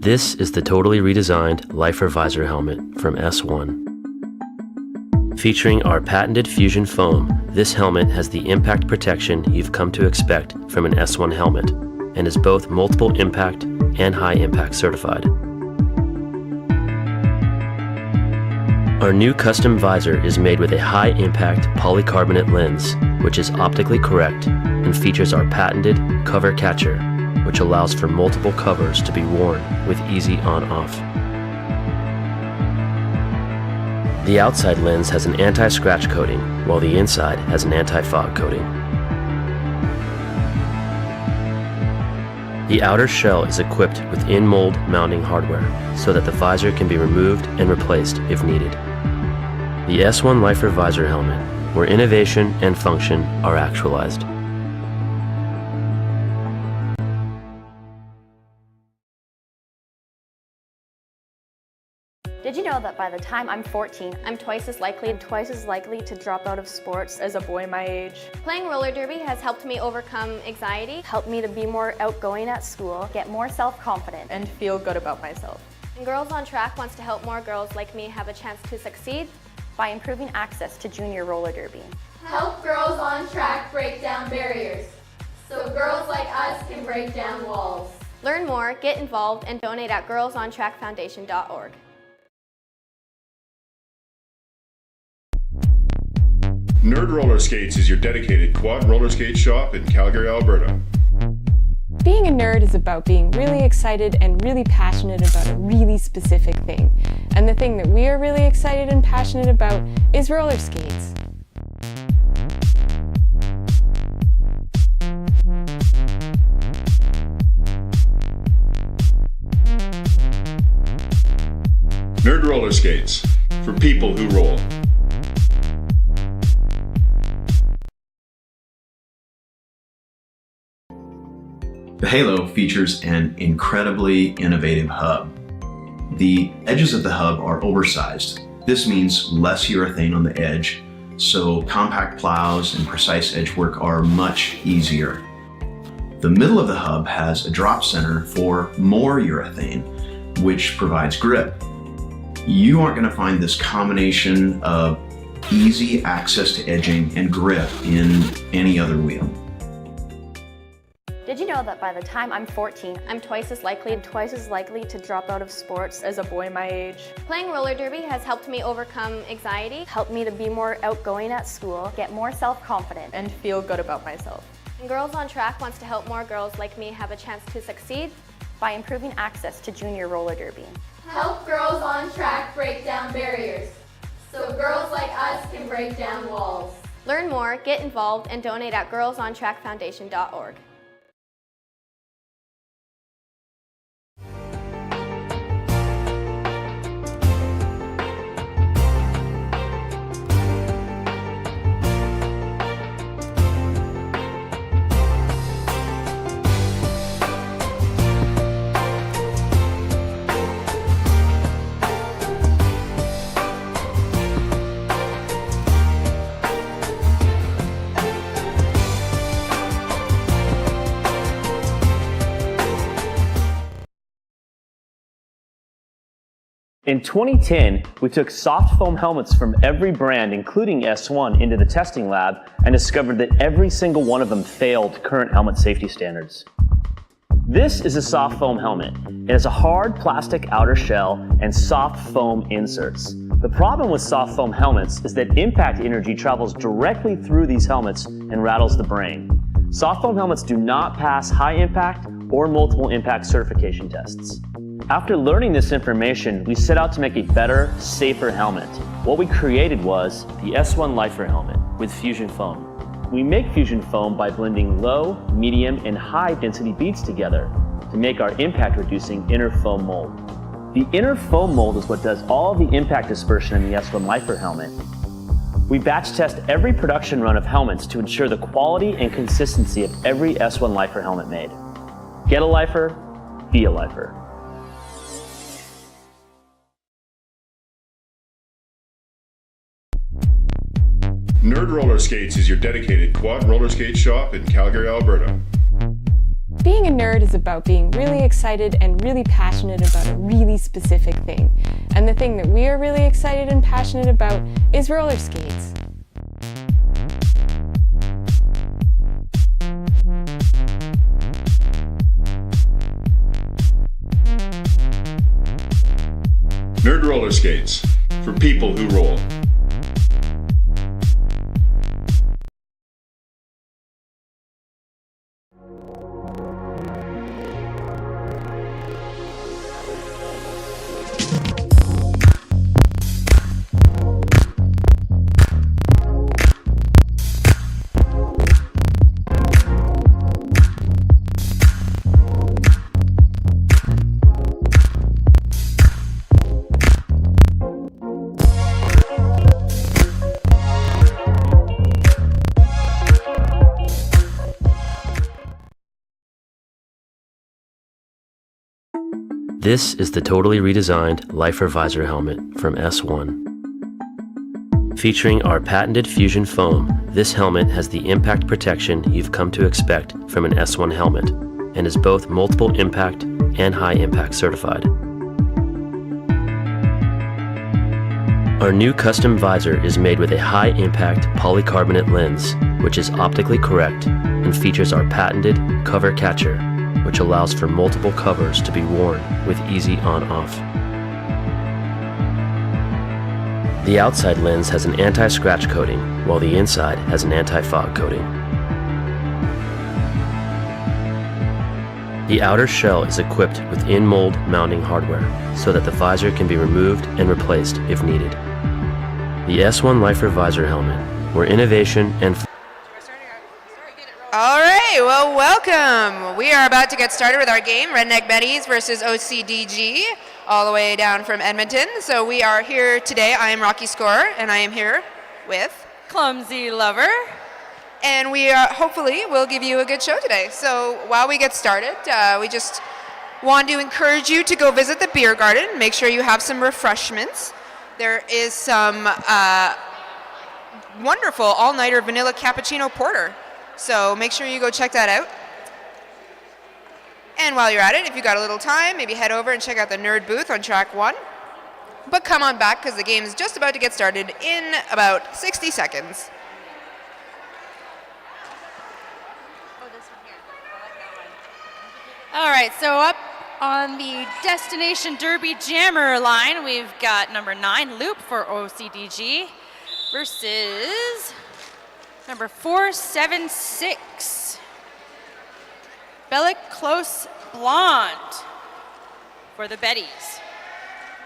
This is the totally redesigned Lifer Visor helmet from S1. Featuring our patented Fusion foam, this helmet has the impact protection you've come to expect from an S1 helmet and is both multiple impact and high impact certified. Our new custom visor is made with a high impact polycarbonate lens, which is optically correct and features our patented cover catcher, which allows for multiple covers to be worn with easy on-off. The outside lens has an anti-scratch coating, while the inside has an anti-fog coating. The outer shell is equipped with in-mold mounting hardware so that the visor can be removed and replaced if needed. The S1 Lifer Visor helmet, where innovation and function are actualized. Did you know that by the time I'm 14, I'm twice as likely to drop out of sports as a boy my age? Playing roller derby has helped me overcome anxiety, Helped me to be more outgoing at school, get more self-confident, and feel good about myself. and Girls on Track wants to help more girls like me have a chance to succeed. by improving access to junior roller derby. Help Girls on Track break down barriers so girls like us can break down walls. Learn more, get involved, and donate at girlsontrackfoundation.org. Nerd Roller Skates is your dedicated quad roller skate shop in Calgary, Alberta. Being a nerd is about being really excited and really passionate about a really specific thing. And the thing that we are really excited and passionate about is roller skates. Nerd Roller Skates, for people who roll. The Halo features an incredibly innovative hub. The edges of the hub are oversized. This means less urethane on the edge, so compact plows and precise edge work are much easier. The middle of the hub has a drop center for more urethane, which provides grip. You aren't going to find this combination of easy access to edging and grip in any other wheel. Did you know that by the time I'm 14, I'm twice as likely to drop out of sports As a boy my age. Playing roller derby has helped me overcome anxiety, helped me to be more outgoing at school, get more self-confident, And feel good about myself. and Girls on Track wants to help more girls like me have a chance to succeed. by improving access to junior roller derby. Help Girls on Track break down barriers so girls like us can break down walls. Learn more, get involved, and donate at girlsontrackfoundation.org. In 2010, we took soft foam helmets from every brand, including S1, into the testing lab and discovered that every single one of them failed current helmet safety standards. This is a soft foam helmet. It has a hard plastic outer shell and soft foam inserts. The problem with soft foam helmets is that impact energy travels directly through these helmets and rattles the brain. Soft foam helmets do not pass high impact or multiple impact certification tests. After learning this information, we set out to make a better, safer helmet. What we created was the S1 Lifer helmet with Fusion foam. We make Fusion foam by blending low, medium, and high density beads together to make our impact reducing inner foam mold. The inner foam mold is what does all the impact dispersion in the S1 Lifer helmet. We batch test every production run of helmets to ensure the quality and consistency of every S1 Lifer helmet made. Get a Lifer, be a Lifer. Nerd Roller Skates is your dedicated quad roller skate shop in Calgary, Alberta. Being a nerd is about being really excited and really passionate about a really specific thing. And the thing that we are really excited and passionate about is roller skates. Nerd roller skates, for people who roll. This is the totally redesigned Lifer Visor helmet from S1. Featuring our patented fusion foam, this helmet has the impact protection you've come to expect from an S1 helmet and is both multiple impact and high impact certified. Our new custom visor is made with a high impact polycarbonate lens, which is optically correct and features our patented cover catcher, which allows for multiple covers to be worn with easy on-off. The outside lens has an anti-scratch coating, while the inside has an anti-fog coating. The outer shell is equipped with in-mold mounting hardware, so that the visor can be removed and replaced if needed. The S1 Lifer Visor helmet, where innovation and All right, well, welcome. We are about to get started with our game, Redneck Betties versus OCDG, all the way down from Edmonton. So we are here today. I am Rocky Scorer, and I am here with Clumsy Lover. And we hopefully will give you a good show today. So while we get started, we just want to encourage you to go visit the beer garden. Make sure you have some refreshments. There is some wonderful all-nighter vanilla cappuccino porter. So make sure you go check that out. And while you're at it, if you got a little time, maybe head over and check out the nerd booth on track 1. But come on back because the game is just about to get started in about 60 seconds. All right, so up on the Destination Derby Jammer line, we've got number 9, Loop for OCDG versus number 476, Bellick Close Blonde for the Betties.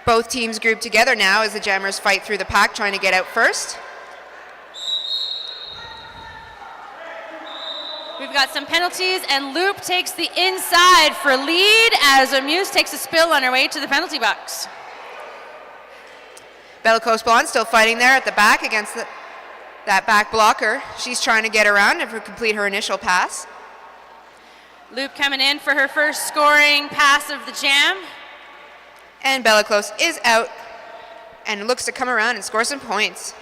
Both teams grouped together now as the Jammers fight through the pack, trying to get out first. We've got some penalties, and Loop takes the inside for lead as Amuse takes a spill on her way to the penalty box. Bellicose Blonde still fighting there at the back against that back blocker. She's trying to get around and complete her initial pass. Loop coming in for her first scoring pass of the jam. And Bellicose is out and looks to come around and score some points.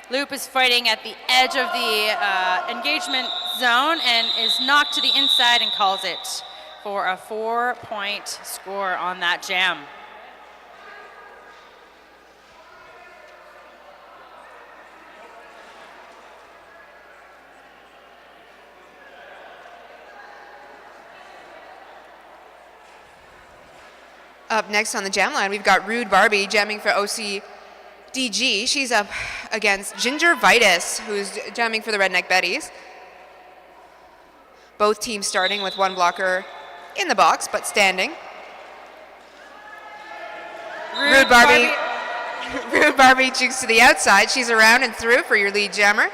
Loop is fighting at the edge of the engagement zone and is knocked to the inside and calls it for a 4-point score on that jam. Up next on the jam line, we've got Rude Barbie jamming for OCDG. She's up against Ginger Vitus, who's jamming for the Redneck Betties. Both teams starting with one blocker in the box, but standing. Rude Barbie jukes to the outside. She's around and through for your lead jammer.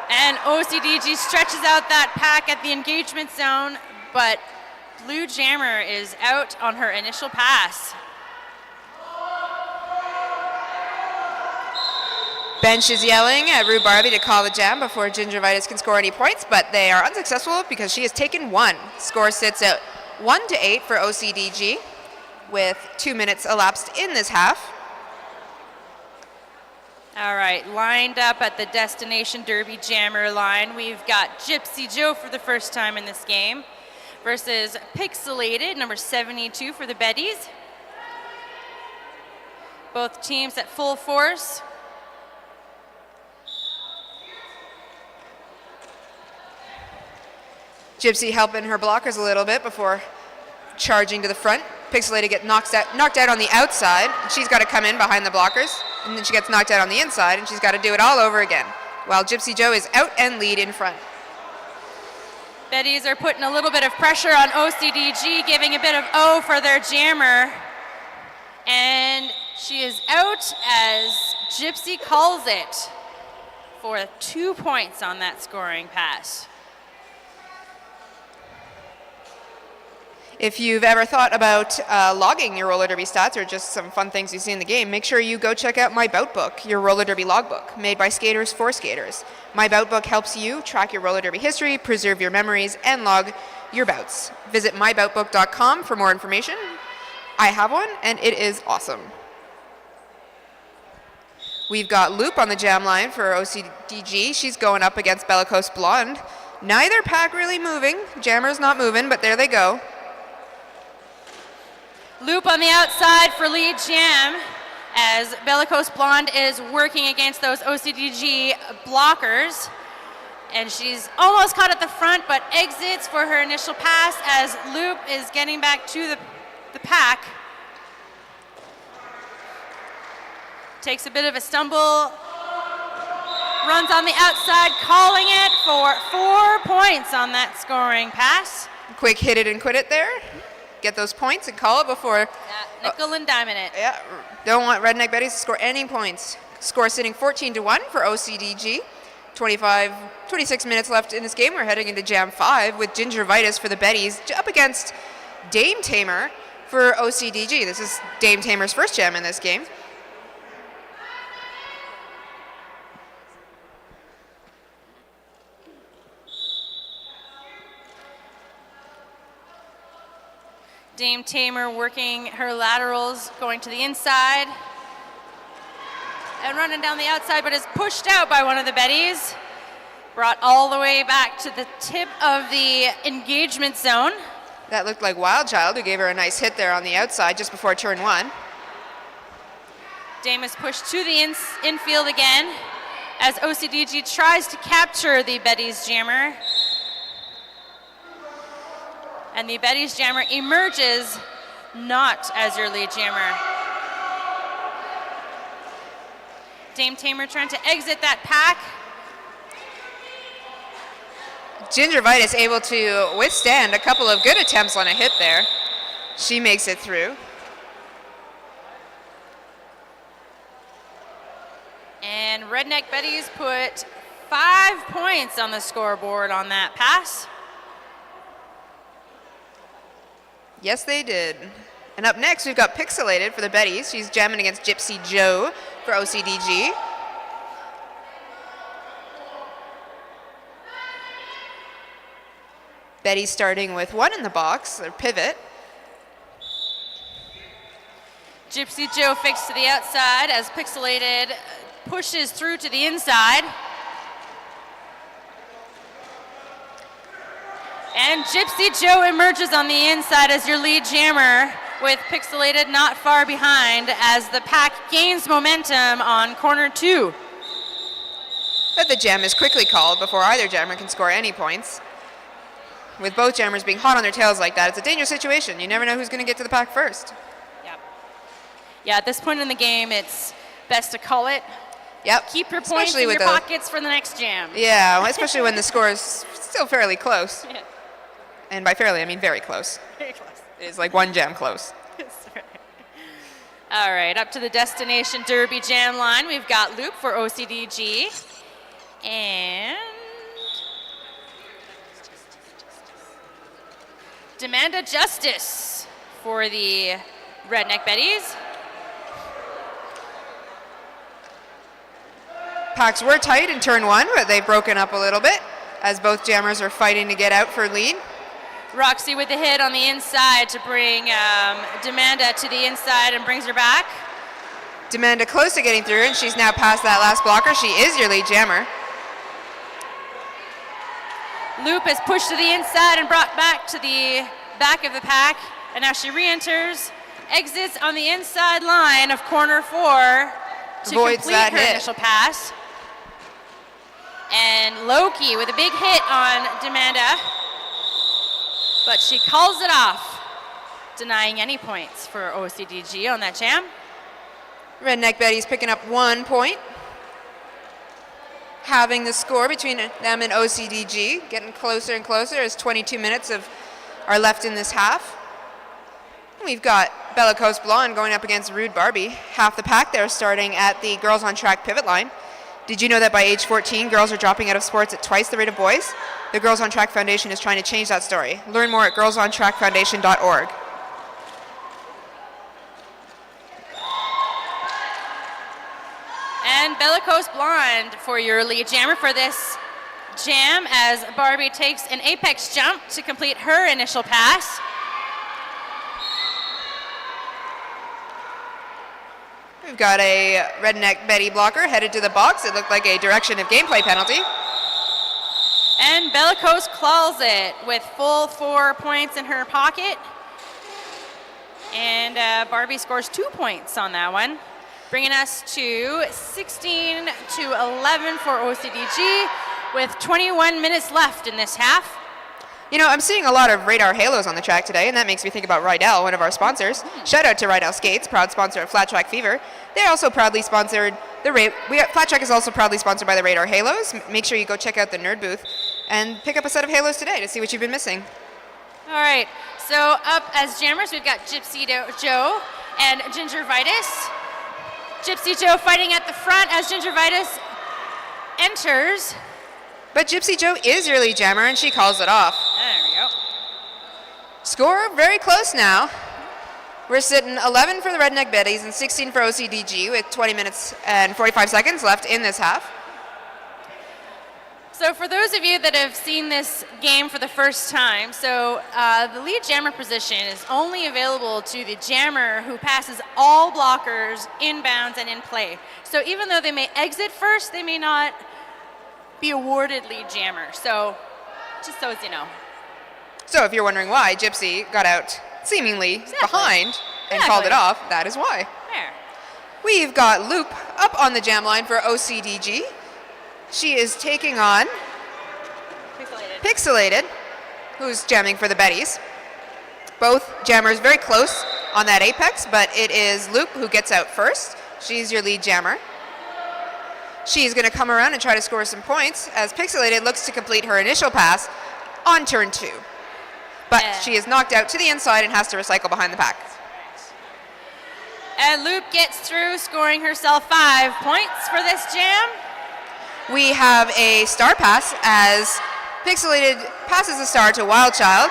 And OCDG stretches out that pack at the engagement zone, but Blue Jammer is out on her initial pass. Bench is yelling at Rude Barbie to call the jam before Ginger Vitus can score any points, but they are unsuccessful because she has taken one. Score sits at 1-8 for OCDG with 2 minutes elapsed in this half. All right, lined up at the Destination Derby Jammer line, we've got Gypsy Joe for the first time in this game versus Pixelated, number 72 for the Betties. Both teams at full force. Gypsy helping her blockers a little bit before charging to the front. Pixelated gets knocked out on the outside. She's got to come in behind the blockers, and then she gets knocked out on the inside, and she's got to do it all over again, while Gypsy Joe is out and lead in front. Betties are putting a little bit of pressure on OCDG, giving a bit of O for their jammer. And she is out as Gypsy calls it for 2 points on that scoring pass. If you've ever thought about logging your roller derby stats or just some fun things you see in the game, make sure you go check out My Bout Book, your roller derby logbook, made by skaters for skaters. My Bout Book helps you track your roller derby history, preserve your memories, and log your bouts. Visit myboutbook.com for more information. I have one, and it is awesome. We've got Loop on the jam line for OCDG. She's going up against Bellicose Blonde. Neither pack really moving. Jammer's not moving, but there they go. Loop on the outside for lead jam as Bellicose Blonde is working against those OCDG blockers. And she's almost caught at the front, but exits for her initial pass as Loop is getting back to the pack. Takes a bit of a stumble, runs on the outside, calling it for 4 points on that scoring pass. Quick hit it and quit it there. Get those points and call it before. Nickel and diamond it. Yeah, don't want Redneck Betties to score any points. Score sitting 14-1 for OCDG. 26 minutes left in this game. We're heading into Jam 5 with Ginger Vitus for the Betties up against Dame Tamer for OCDG. This is Dame Tamer's first jam in this game. Dame Tamer working her laterals, going to the inside and running down the outside, but is pushed out by one of the Betties. Brought all the way back to the tip of the engagement zone. That looked like Wild Child, who gave her a nice hit there on the outside just before turn 1. Dame is pushed to the infield again as OCDG tries to capture the Betties jammer. And the Betties jammer emerges not as your lead jammer. Dame Tamer trying to exit that pack. Ginger Vitus able to withstand a couple of good attempts on a hit there. She makes it through. And Redneck Betties put 5 points on the scoreboard on that pass. Yes, they did. And up next, we've got Pixelated for the Betties. She's jamming against Gypsy Joe for OCDG. Betty starting with 1 in the box, their pivot. Gypsy Joe fakes to the outside as Pixelated pushes through to the inside. And Gypsy Joe emerges on the inside as your lead jammer, with Pixelated not far behind as the pack gains momentum on corner 2. But the jam is quickly called before either jammer can score any points. With both jammers being hot on their tails like that, it's a dangerous situation. You never know who's going to get to the pack first. Yep. Yeah, at this point in the game, it's best to call it. Yep. Keep your points in your pockets for the next jam. Yeah, well, especially when the score is still fairly close. Yeah. And by fairly, I mean very close. Very close. It is like 1 jam close. All right, up to the Destination Derby jam line. We've got Loop for OCDG. And Demanda Justice for the Redneck Betties. Packs were tight in turn 1, but they've broken up a little bit as both jammers are fighting to get out for lead. Roxy with the hit on the inside to bring Demanda to the inside and brings her back. Demanda close to getting through, and she's now past that last blocker. She is your lead jammer. Loop is pushed to the inside and brought back to the back of the pack, and now she re-enters, exits on the inside line of corner 4 to Avoids complete that her hit. initial pass. And Loki with a big hit on Demanda, but she calls it off, denying any points for OCDG on that jam. Redneck Betties picking up 1 point. Having the score between them and OCDG, getting closer and closer as 22 minutes are left in this half. We've got Bellicose Blonde going up against Rude Barbie. Half the pack there starting at the Girls on Track pivot line. Did you know that by age 14, girls are dropping out of sports at twice the rate of boys? The Girls on Track Foundation is trying to change that story. Learn more at girlsontrackfoundation.org. And Bellicose Blonde for your lead jammer for this jam as Barbie takes an apex jump to complete her initial pass. We've got a Redneck Betty blocker headed to the box. It looked like a direction of gameplay penalty. And Bellicose claws it with full 4 points in her pocket. And Barbie scores 2 points on that one, bringing us to 16 to 11 for OCDG with 21 minutes left in this half. You know, I'm seeing a lot of Radar Halos on the track today, and that makes me think about Rydell, one of our sponsors. Shout out to Rydell Skates, proud sponsor of Flat Track Fever. They're also proudly sponsored, Flat Track is also proudly sponsored by the Radar Halos. Make sure you go check out the Nerd booth and pick up a set of Halos today to see what you've been missing. All right, so up as jammers, we've got Gypsy Joe and Ginger Vitus. Gypsy Joe fighting at the front as Ginger Vitus enters. But Gypsy Joe is your lead jammer, and she calls it off. There we go. Score very close now. We're sitting 11 for the Redneck Betties and 16 for OCDG with 20 minutes and 45 seconds left in this half. So for those of you that have seen this game for the first time, so the lead jammer position is only available to the jammer who passes all blockers inbounds and in play. So even though they may exit first, they may not be awarded lead jammer. So just so as you know. So if you're wondering why Gypsy got out seemingly behind and called it off, that is why. There. We've got Loop up on the jam line for OCDG. She is taking on Pixelated, who's jamming for the Betties. Both jammers very close on that apex, but it is Loop who gets out first. She's your lead jammer. She's going to come around and try to score some points as Pixelated looks to complete her initial pass on turn 2. But she is knocked out to the inside and has to recycle behind the pack. And Loop gets through, scoring herself 5 points for this jam. We have a star pass as Pixelated passes the star to Wild Child,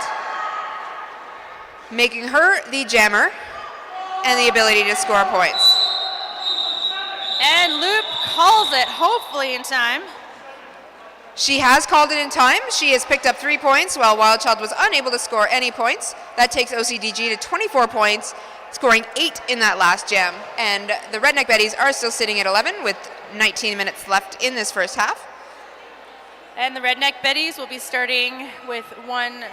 making her the jammer and the ability to score points. And Loop calls it, hopefully in time. She has called it in time. She has picked up 3 points while Wild Child was unable to score any points. That takes OCDG to 24 points, scoring 8 in that last jam. And the Redneck Betties are still sitting at 11 with 19 minutes left in this first half. And the Redneck Betties will be starting with 1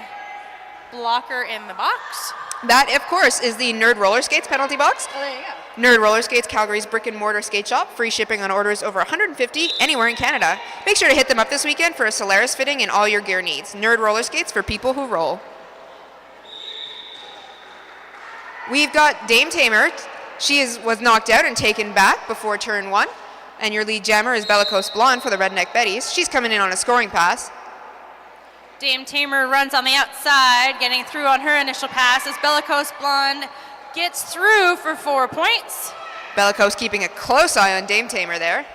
blocker in the box. That, of course, is the Nerd Roller Skates penalty box. Oh, there you go. Nerd Roller Skates, Calgary's brick and mortar skate shop. Free shipping on orders over 150 anywhere in Canada. Make sure to hit them up this weekend for a Solaris fitting and all your gear needs. Nerd Roller Skates for people who roll. We've got Dame Tamer. She was knocked out and taken back before turn 1. And your lead jammer is Bellicose Blonde for the Redneck Betties. She's coming in on a scoring pass. Dame Tamer runs on the outside, getting through on her initial pass as Bellicose Blonde gets through for 4 points. Bellicose keeping a close eye on Dame Tamer there.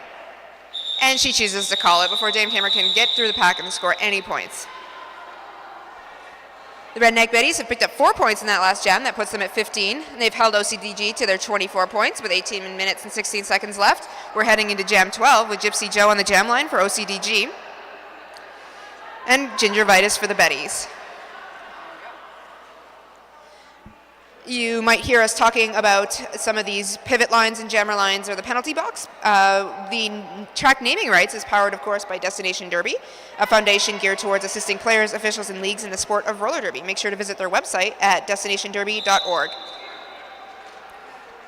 And she chooses to call it before Dame Tamer can get through the pack and score any points. The Redneck Betties have picked up 4 points in that last jam. That puts them at 15. And they've held OCDG to their 24 points with 18 minutes and 16 seconds left. We're heading into jam 12 with Gypsy Joe on the jam line for OCDG. And Ginger Vitus for the Betties. You might hear us talking about some of these pivot lines and jammer lines or the penalty box. The track naming rights is powered, of course, by Destination Derby, a foundation geared towards assisting players, officials, and leagues in the sport of roller derby. Make sure to visit their website at destinationderby.org.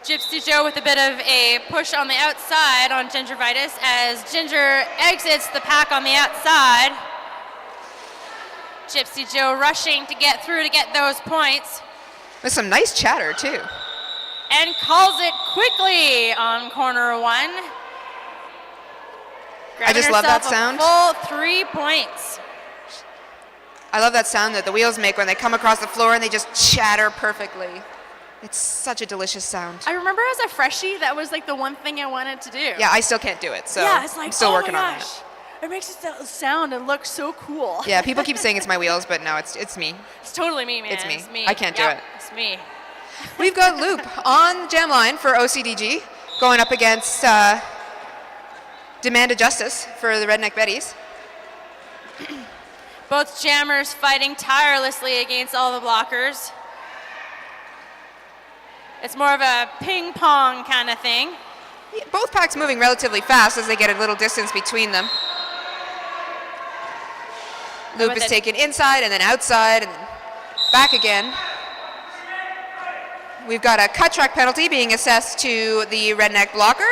Gypsy Joe with a bit of a push on the outside on Ginger Vitus as Ginger exits the pack on the outside. Gypsy Joe rushing to get through to get those points. With some nice chatter, too. And calls it quickly on corner 1. I just love that sound. Full 3 points. I love that sound that the wheels make when they come across the floor and they just chatter perfectly. It's such a delicious sound. I remember as a freshie, that was like the one thing I wanted to do. Yeah, I still can't do it, so yeah, it's like, I'm still working my on gosh. that. It makes it sound and look so cool. Yeah, people keep saying it's my wheels, but no, it's me. It's totally me, man. It's me. It's me. I can't do it. It's me. We've got Loop on the jam line for OCDG, going up against Demand of Justice for the Redneck Betties. Both jammers fighting tirelessly against all the blockers. It's more of a ping pong kind of thing. Yeah, both packs moving relatively fast as they get a little distance between them. Loop is taken inside and then outside and then back again. We've got a cut track penalty being assessed to the Redneck blocker.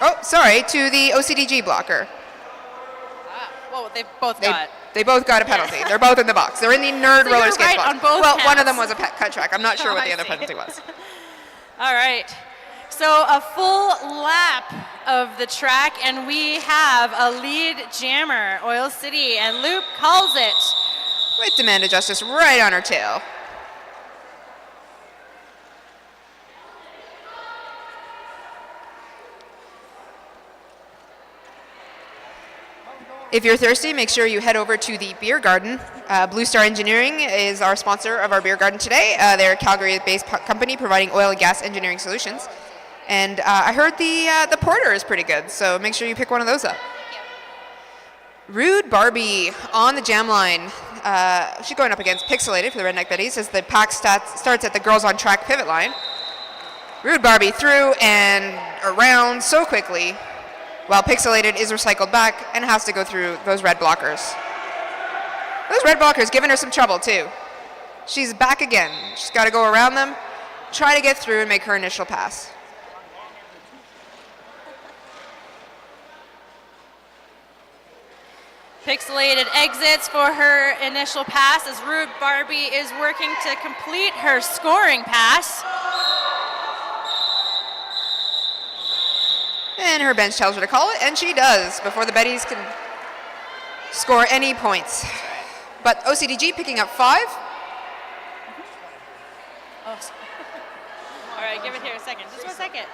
Oh, sorry, to the OCDG blocker. Well, they both got. They both got a penalty. They're both in the box. They're in the nerd So roller you're skates right box. on both well, one counts. of them was a cut track. I'm not sure what the I other see. penalty was. All right. So a full lap of the track, and we have a lead jammer, Oil City, and Loop calls it. With Demand of Justice right on her tail. If you're thirsty, make sure you head over to the beer garden. Blue Star Engineering is our sponsor of our beer garden today. They're a Calgary-based company providing oil and gas engineering solutions. And I heard the porter is pretty good, so make sure you pick one of those up. Rude Barbie on the jam line. She's going up against Pixelated for the Redneck Betties as the pack starts at the girls on track pivot line. Rude Barbie through and around so quickly, while Pixelated is recycled back and has to go through those red blockers. Those red blockers giving her some trouble too. She's back again. She's got to go around them, try to get through and make her initial pass. Pixelated exits for her initial pass as Rude Barbie is working to complete her scoring pass. And her bench tells her to call it, and she does before the Betties can score any points. But OCDG picking up 5. Oh. All right, give it here a second. Just 1 second.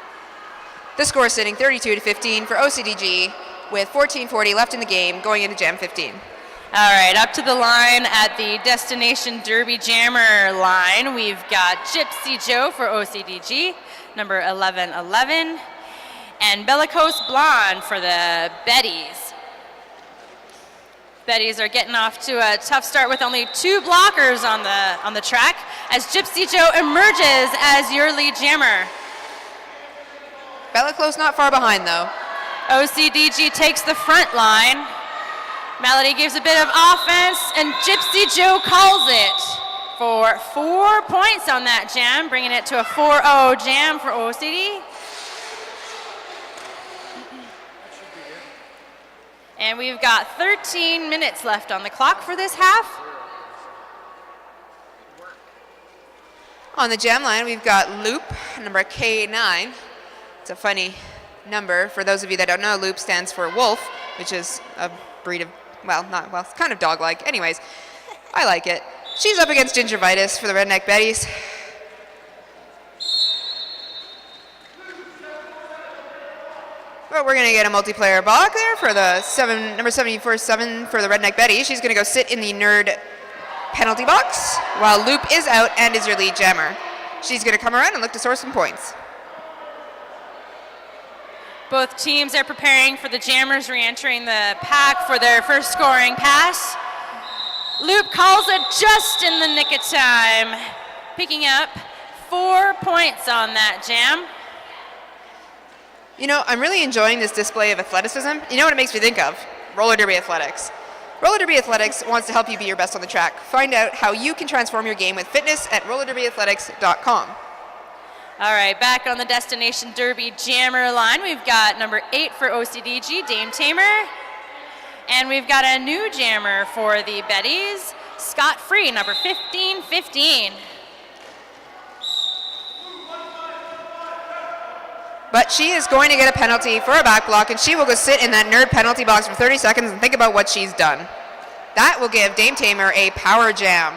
The score is sitting 32-15 for OCDG with 14:40 left in the game going into Jam 15. All right, up to the line at the Destination Derby Jammer line, we've got Gypsy Joe for OCDG, number 1111, and Bellicose Blonde for the Betties. Betties are getting off to a tough start with only 2 blockers on the track as Gypsy Joe emerges as your lead jammer. Bellicose not far behind though. OCDG takes the front line. Melodie gives a bit of offense, and Gypsy Joe calls it for 4 points on that jam, bringing it to a 4-0 jam for OCD. And we've got 13 minutes left on the clock for this half. On the jam line, we've got Loop, number K9. It's a funny number. For those of you that don't know, Loop stands for wolf, which is a breed of, it's kind of dog-like. Anyways, I like it. She's up against Ginger Vitus for the Redneck Betties. But we're going to get a multiplayer block there for the number 74-7 for the Redneck Betty. She's going to go sit in the nerd penalty box while Loop is out and is your lead jammer. She's going to come around and look to source some points. Both teams are preparing for the jammers re-entering the pack for their first scoring pass. Loop calls it just in the nick of time, picking up 4 points on that jam. You know, I'm really enjoying this display of athleticism. You know what it makes me think of? Roller derby athletics. Roller derby athletics wants to help you be your best on the track. Find out how you can transform your game with fitness at rollerderbyathletics.com. All right, back on the Destination Derby Jammer line, we've got number 8 for OCDG, Dame Tamer. And we've got a new jammer for the Betties, Scott Free, number 1515. But she is going to get a penalty for a back block, and she will go sit in that nerd penalty box for 30 seconds and think about what she's done. That will give Dame Tamer a power jam.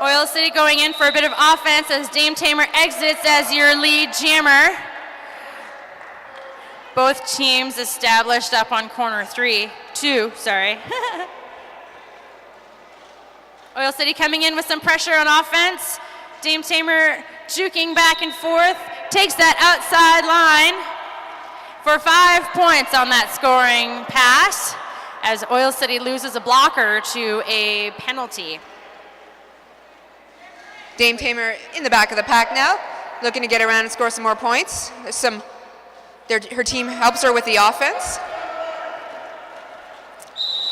Oil City going in for a bit of offense as Dame Tamer exits as your lead jammer. Both teams established up on corner 2, sorry. Oil City coming in with some pressure on offense. Dame Tamer juking back and forth, takes that outside line for 5 points on that scoring pass as Oil City loses a blocker to a penalty. Dame Tamer in the back of the pack now, looking to get around and score some more points. Her team helps her with the offense,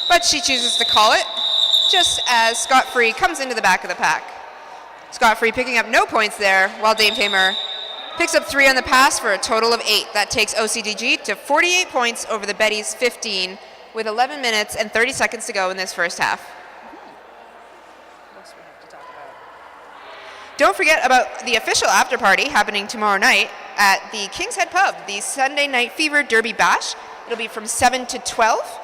but she chooses to call it just as Scott Free comes into the back of the pack. Scott Free picking up no points there, while Dame Tamer picks up 3 on the pass for a total of 8. That takes OCDG to 48 points over the Betties 15 with 11 minutes and 30 seconds to go in this first half. Don't forget about the official after party happening tomorrow night at the King's Head Pub, the Sunday Night Fever Derby Bash. It'll be from 7 to 12.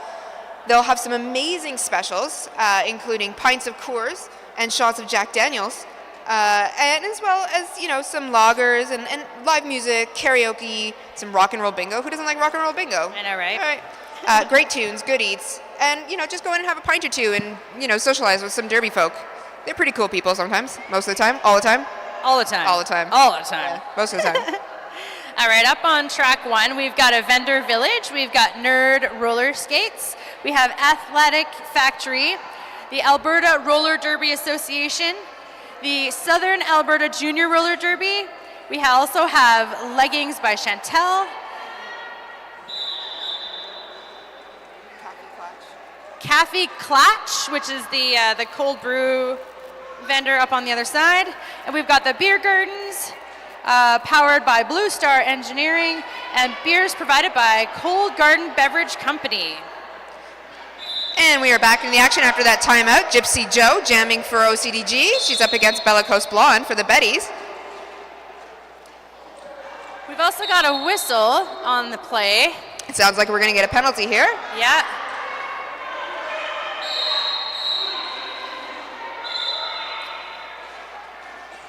They'll have some amazing specials, including pints of Coors and shots of Jack Daniels, and as well as, you know, some lagers and live music, karaoke, some rock and roll bingo. Who doesn't like rock and roll bingo? I know, right? All right. Great tunes, good eats, and, you know, just go in and have a pint or two and, you know, socialize with some derby folk. They're pretty cool people sometimes, most of the time, all the time. All the time. All the time. All the time. Yeah, most of the time. All right, up on track 1, we've got a vendor village. We've got Nerd Roller Skates. We have Athletic Factory, the Alberta Roller Derby Association, the Southern Alberta Junior Roller Derby. We also have Leggings by Chantel, Cafe Clatch, which is the cold brew vendor up on the other side. And we've got the beer gardens, powered by Blue Star Engineering, and beers provided by Cold Garden Beverage Company. And we are back in the action after that timeout. Gypsy Joe jamming for OCDG. She's up against Bellicose Blonde for the Betties. We've also got a whistle on the play. It sounds like we're going to get a penalty here. Yeah.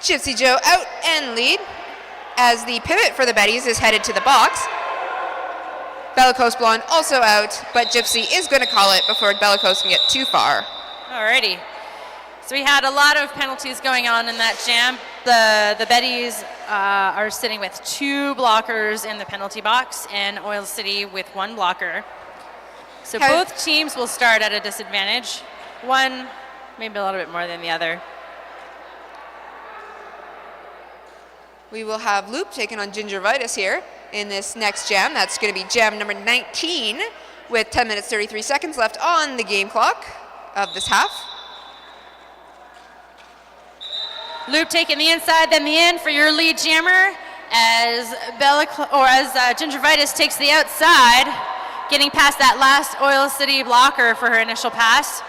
Gypsy Joe out and lead as the pivot for the Betties is headed to the box. Bellicose Blonde also out, but Gypsy is going to call it before Bellicose can get too far. Alrighty. So we had a lot of penalties going on in that jam. The Betties are sitting with 2 blockers in the penalty box and Oil City with 1 blocker. So both teams will start at a disadvantage. One, maybe a little bit more than the other. We will have Loop taking on Ginger Vitus here in this next jam. That's going to be jam number 19 with 10 minutes 33 seconds left on the game clock of this half. Loop taking the inside, then the in for your lead jammer as Ginger Vitus takes the outside, getting past that last Oil City blocker for her initial pass.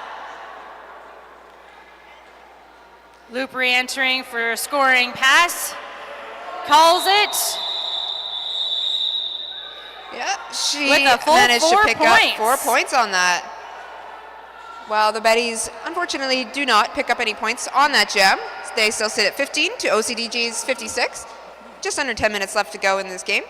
Loop re-entering for a scoring pass. Calls it. Yeah, she with a full managed to pick points. up 4 points on that. While the Betties, unfortunately, do not pick up any points on that jam. They still sit at 15 to OCDG's 56. Just under 10 minutes left to go in this game.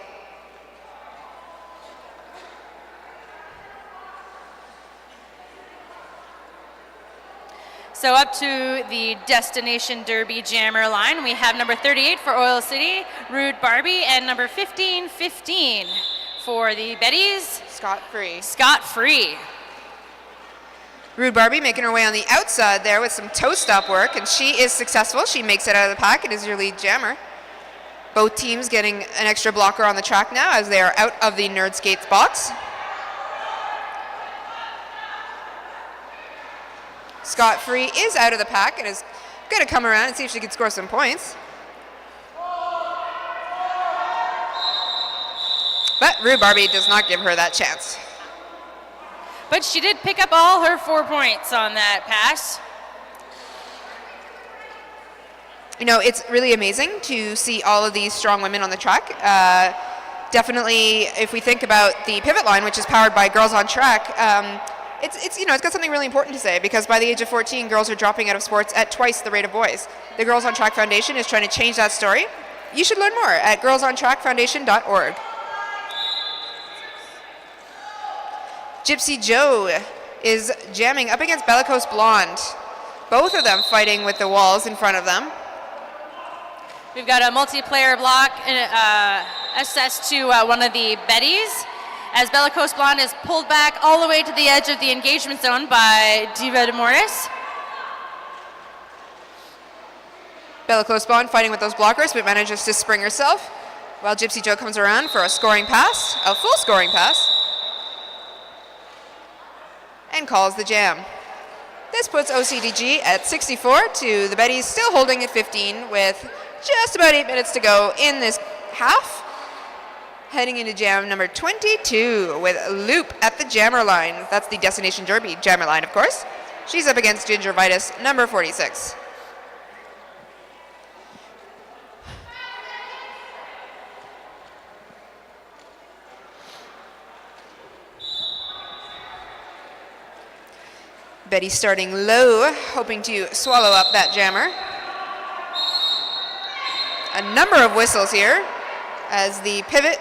So up to the Destination Derby Jammer line, we have number 38 for Oil City, Rude Barbie, and number 15 for the Betties, Scott Free. Scott Free. Rude Barbie making her way on the outside there with some toe stop work, and she is successful. She makes it out of the pack and is your lead jammer. Both teams getting an extra blocker on the track now as they are out of the Nerd Skates box. Scott Free is out of the pack and is going to come around and see if she can score some points. But Rude Barbie does not give her that chance. But she did pick up all her 4 points on that pass. You know, it's really amazing to see all of these strong women on the track. Definitely, if we think about the pivot line, which is powered by Girls on Track, it's got something really important to say, because by the age of 14, girls are dropping out of sports at twice the rate of boys. The Girls on Track Foundation is trying to change that story. You should learn more at girlsontrackfoundation.org. Gypsy Joe is jamming up against Bellicose Blonde. Both of them fighting with the walls in front of them. We've got a multiplayer block assessed to one of the Betties, as Bellicose Blonde is pulled back all the way to the edge of the engagement zone by Diva de Morris. Bellicose Blonde fighting with those blockers, but manages to spring herself, while Gypsy Joe comes around for a scoring pass, a full scoring pass, and calls the jam. This puts OCDG at 64 to the Betties still holding at 15 with just about 8 minutes to go in this half. Heading into jam number 22 with Loop at the jammer line. That's the Destination Derby jammer line, of course. She's up against Ginger Vitus, number 46. Betty starting low, hoping to swallow up that jammer. A number of whistles here as the pivot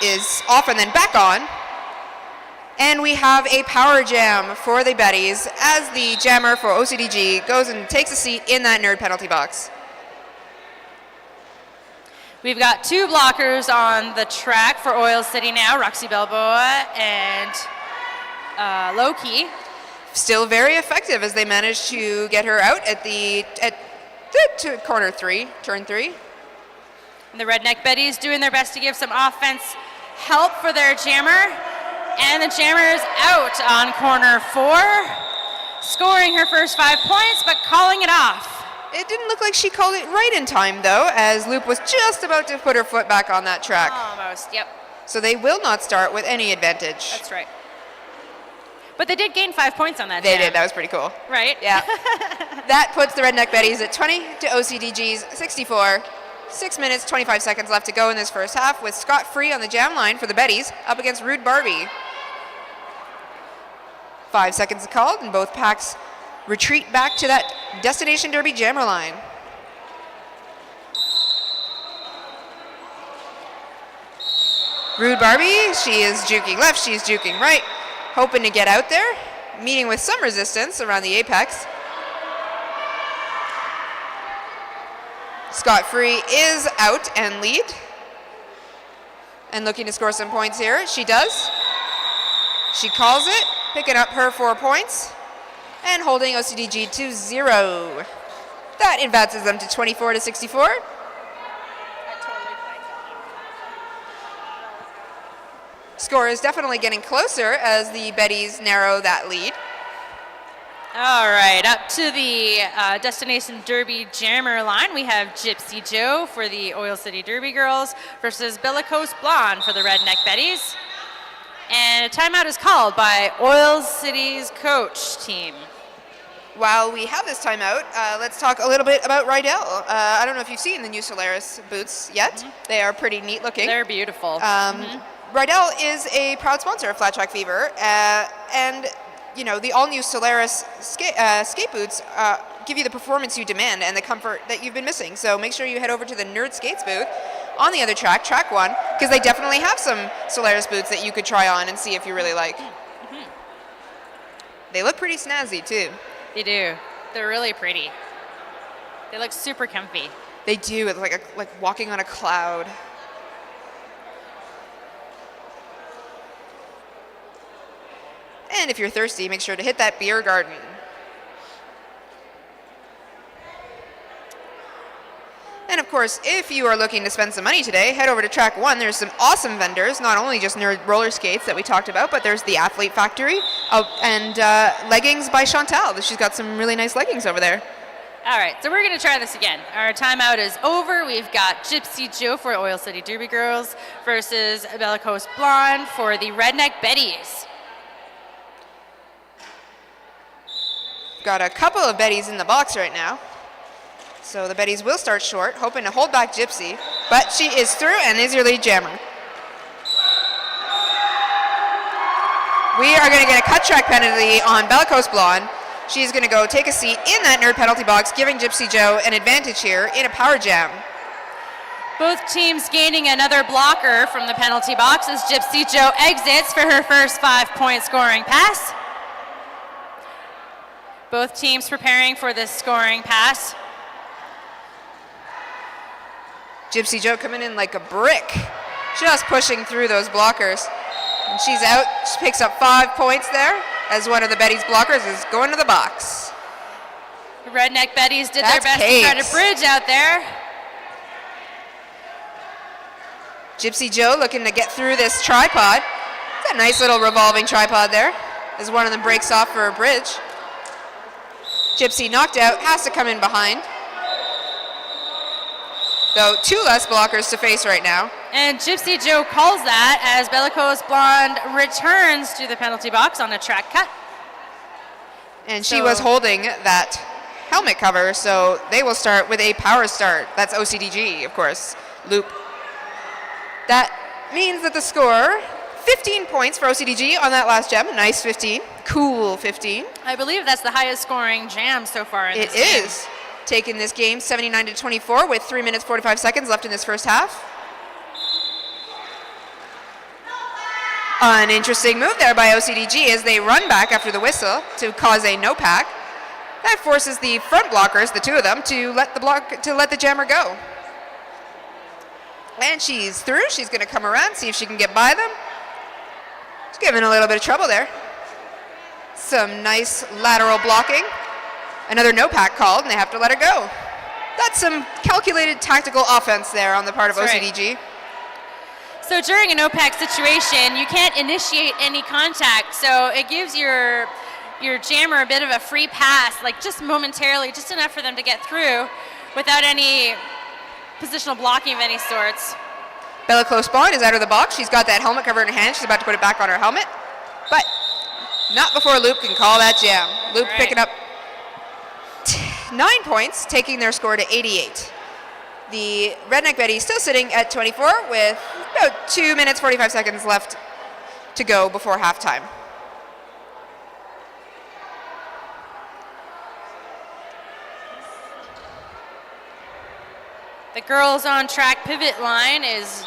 is off and then back on. And we have a power jam for the Betties as the jammer for OCDG goes and takes a seat in that nerd penalty box. We've got 2 blockers on the track for Oil City now, Roxy Balboa and Low-Key. Still very effective as they manage to get her out at corner 3, turn 3. And the Redneck Betties doing their best to give some offense help for their jammer. And the jammer is out on corner 4, scoring her first 5 points, but calling it off. It didn't look like she called it right in time, though, as Loop was just about to put her foot back on that track. Almost, yep. So they will not start with any advantage. That's right. But they did gain 5 points on that They jam. did. That was pretty cool. Right? Yeah. That puts the Redneck Betties at 20 to OCDG's 64. 6 minutes, 25 seconds left to go in this first half, with Scott Free on the jam line for the Betties up against Rude Barbie. 5 seconds called, and both packs retreat back to that Destination Derby jammer line. Rude Barbie, she is juking left, she's juking right, hoping to get out there, meeting with some resistance around the apex. Scott Free is out and lead, and looking to score some points here. She does. She calls it, picking up her 4 points, and holding OCDG to 0. That advances them to 24 to 64. Score is definitely getting closer as the Betties narrow that lead. All right, up to the Destination Derby jammer line, we have Gypsy Joe for the Oil City Derby girls versus Bellicose Blonde for the Redneck Betties. And a timeout is called by Oil City's coach team. While we have this timeout, let's talk a little bit about Rydell. I don't know if you've seen the new Solaris boots yet. Mm-hmm. They are pretty neat looking. They're beautiful. Rydell is a proud sponsor of Flat Track Fever, and you know, the all-new Solaris skate boots give you the performance you demand and the comfort that you've been missing. So make sure you head over to the Nerd Skates booth on the other track, track 1, because they definitely have some Solaris boots that you could try on and see if you really like. Mm-hmm. They look pretty snazzy, too. They do. They're really pretty. They look super comfy. They do. It's like walking on a cloud. And And if you're thirsty, make sure to hit that beer garden. And of course, if you are looking to spend some money today, head over to Track 1. There's some awesome vendors, not only just nerd roller skates that we talked about, but there's the Athlete Factory and leggings by Chantal. She's got some really nice leggings over there. All right, so we're going to try this again. Our timeout is over. We've got Gypsy Joe for Oil City Derby Girls versus Bellicose Blonde for the Redneck Betties. Got a couple of Betties in the box right now. So the Betties will start short, hoping to hold back Gypsy, but she is through and is your lead jammer. We are going to get a cut track penalty on Bellicose Blonde. She's going to go take a seat in that nerd penalty box, giving Gypsy Joe an advantage here in a power jam. Both teams gaining another blocker from the penalty box as Gypsy Joe exits for her first 5-point scoring pass. Both teams preparing for this scoring pass. Gypsy Joe coming in like a brick, just pushing through those blockers. And she's out, she picks up 5 points there as one of the Betties blockers is going to the box. The Redneck Betties did their best to try to bridge out there. Gypsy Joe looking to get through this tripod. It's a nice little revolving tripod there as one of them breaks off for a bridge. Gypsy knocked out, has to come in behind. Though 2 less blockers to face right now. And Gypsy Joe calls that as Bellicose Blonde returns to the penalty box on a track cut. And she was holding that helmet cover, so they will start with a power start. That's OCDG, of course, loop. That means that the score, 15 points for OCDG on that last jam. Nice 15, cool 15. I believe that's the highest scoring jam so far in this game. It is. Taking this game 79-24 with 3 minutes 45 seconds left in this first half. An interesting move there by OCDG as they run back after the whistle to cause a no pack. That forces the front blockers, the 2 of them, to let the jammer go. And she's through. She's going to come around, see if she can get by them. She's giving a little bit of trouble there. Some nice lateral blocking. Another no pack called, and they have to let her go. That's some calculated tactical offense there on the part of OCDG. Right. So during a no pack situation, you can't initiate any contact, so it gives your jammer a bit of a free pass, like just momentarily, just enough for them to get through without any positional blocking of any sorts. Bellicose Blonde is out of the box. She's got that helmet cover in her hand. She's about to put it back on her helmet, but not before Loop can call that jam. Loop picking up 9 points, taking their score to 88. The Redneck Betty still sitting at 24 with about 2 minutes 45 seconds left to go before halftime. The girls on track pivot line is,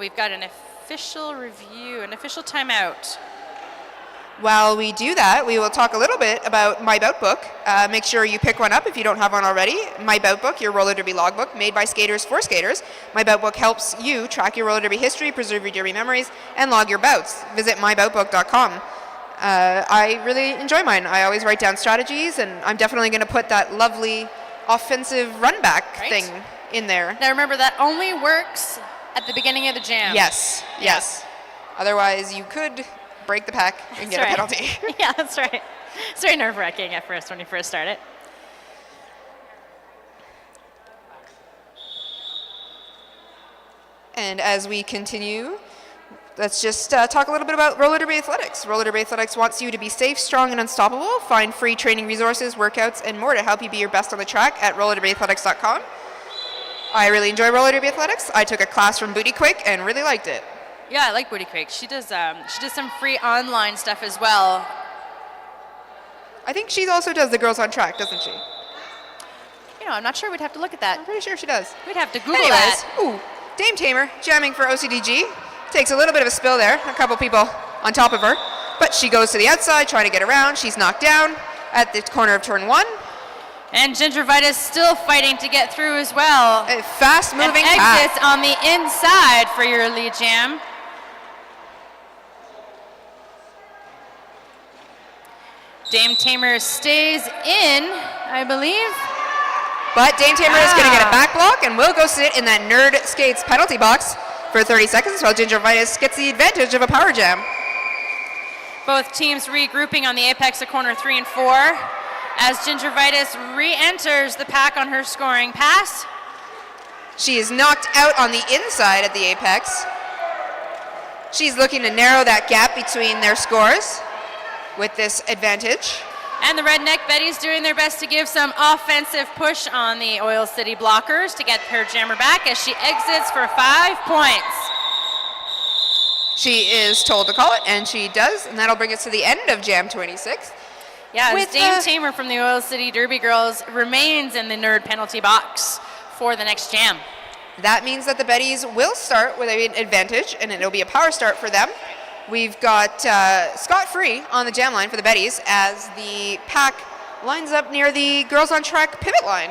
we've got an official review, an official timeout. While we do that, we will talk a little bit about My Bout Book. Make sure you pick one up if you don't have one already. My Bout Book, your roller derby logbook, made by skaters for skaters. My Bout Book helps you track your roller derby history, preserve your derby memories, and log your bouts. Visit myboutbook.com. I really enjoy mine. I always write down strategies, and I'm definitely going to put that lovely offensive run back thing in there. Now remember, that only works at the beginning of the jam. Yes, yes. Otherwise, you could break the pack and get a penalty. Yeah, that's right. It's very nerve-wracking at first when you first start it. And as we continue, let's just talk a little bit about roller derby athletics. Roller derby athletics wants you to be safe, strong, and unstoppable. Find free training resources, workouts, and more to help you be your best on the track at rollerderbyathletics.com. I really enjoy roller derby athletics. I took a class from Booty Quick and really liked it. Yeah, I like Booty Quick. She does some free online stuff as well. I think she also does the Girls on Track, doesn't she? You know, I'm not sure. We'd have to look at that. I'm pretty sure she does. We'd have to Google that. Ooh, Dame Tamer jamming for OCDG. Takes a little bit of a spill there. A couple people on top of her. But she goes to the outside, trying to get around. She's knocked down at the corner of turn 1. And Ginger Vitus still fighting to get through as well. A fast-moving exits on the inside for your lead jam. Dame Tamer stays in, I believe. But Dame Tamer is going to get a back block and will go sit in that Nerd Skates penalty box for 30 seconds while Ginger Vitus gets the advantage of a power jam. Both teams regrouping on the apex of corner 3 and 4 as Ginger Vitus re-enters the pack on her scoring pass. She is knocked out on the inside at the apex. She's looking to narrow that gap between their scores with this advantage. And the Redneck Betties doing their best to give some offensive push on the Oil City blockers to get her jammer back as she exits for 5 points. She is told to call it, and she does, and that'll bring us to the end of Jam 26. Yeah, as Dame Tamer from the Oil City Derby Girls remains in the nerd penalty box for the next jam. That means that the Betties will start with an advantage, and it'll be a power start for them. We've got scot-free on the jam line for the Betties as the pack lines up near the Girls on Track pivot line.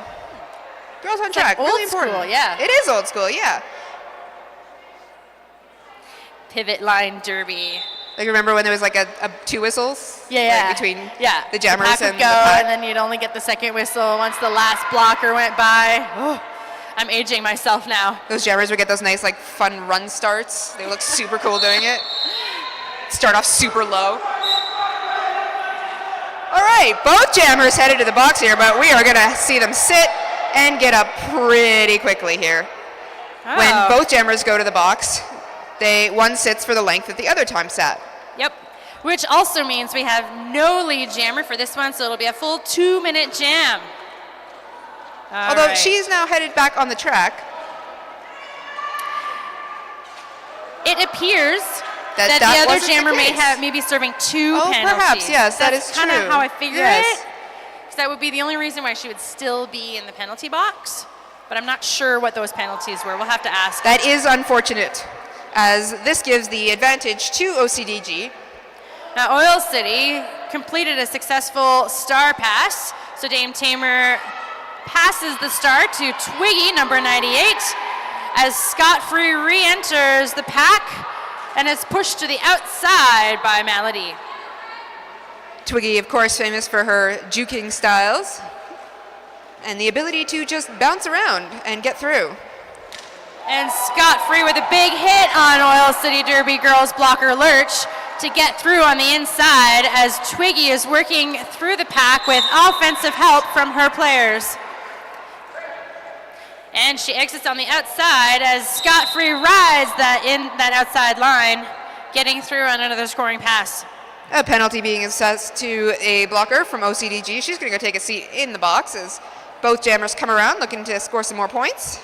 Girls on Track, really important. Old school, yeah. It is old school, yeah. Pivot line derby. Like, remember when there was like a 2 whistles? Yeah, like, between the jammers the pack and would go, the pack? and then you'd only get the second whistle once the last blocker went by. Oh, I'm aging myself now. Those jammers would get those nice, like, fun run starts. They look super cool doing it. Start off super low. All right, both jammers headed to the box here, but we are going to see them sit and get up pretty quickly here. Oh. When both jammers go to the box, one sits for the length that the other time sat. Yep, which also means we have no lead jammer for this one, so it'll be a full 2-minute jam. Although she's now headed back on the track. It appears that the other jammer may be serving 2 penalties. Perhaps, yes, that is true. That's kind of how I figure it. So that would be the only reason why she would still be in the penalty box, but I'm not sure what those penalties were. We'll have to ask. That is unfortunate, as this gives the advantage to OCDG. Now, Oil City completed a successful star pass, so Dame Tamer passes the star to Twiggy, number 98, as scot-free re-enters the pack and is pushed to the outside by Melodie. Twiggy, of course, famous for her juking styles and the ability to just bounce around and get through. And scot-free with a big hit on Oil City Derby Girls blocker Lurch to get through on the inside as Twiggy is working through the pack with offensive help from her players. And she exits on the outside as scot-free rides that outside line, getting through on another scoring pass. A penalty being assessed to a blocker from OCDG. She's going to go take a seat in the box as both jammers come around looking to score some more points.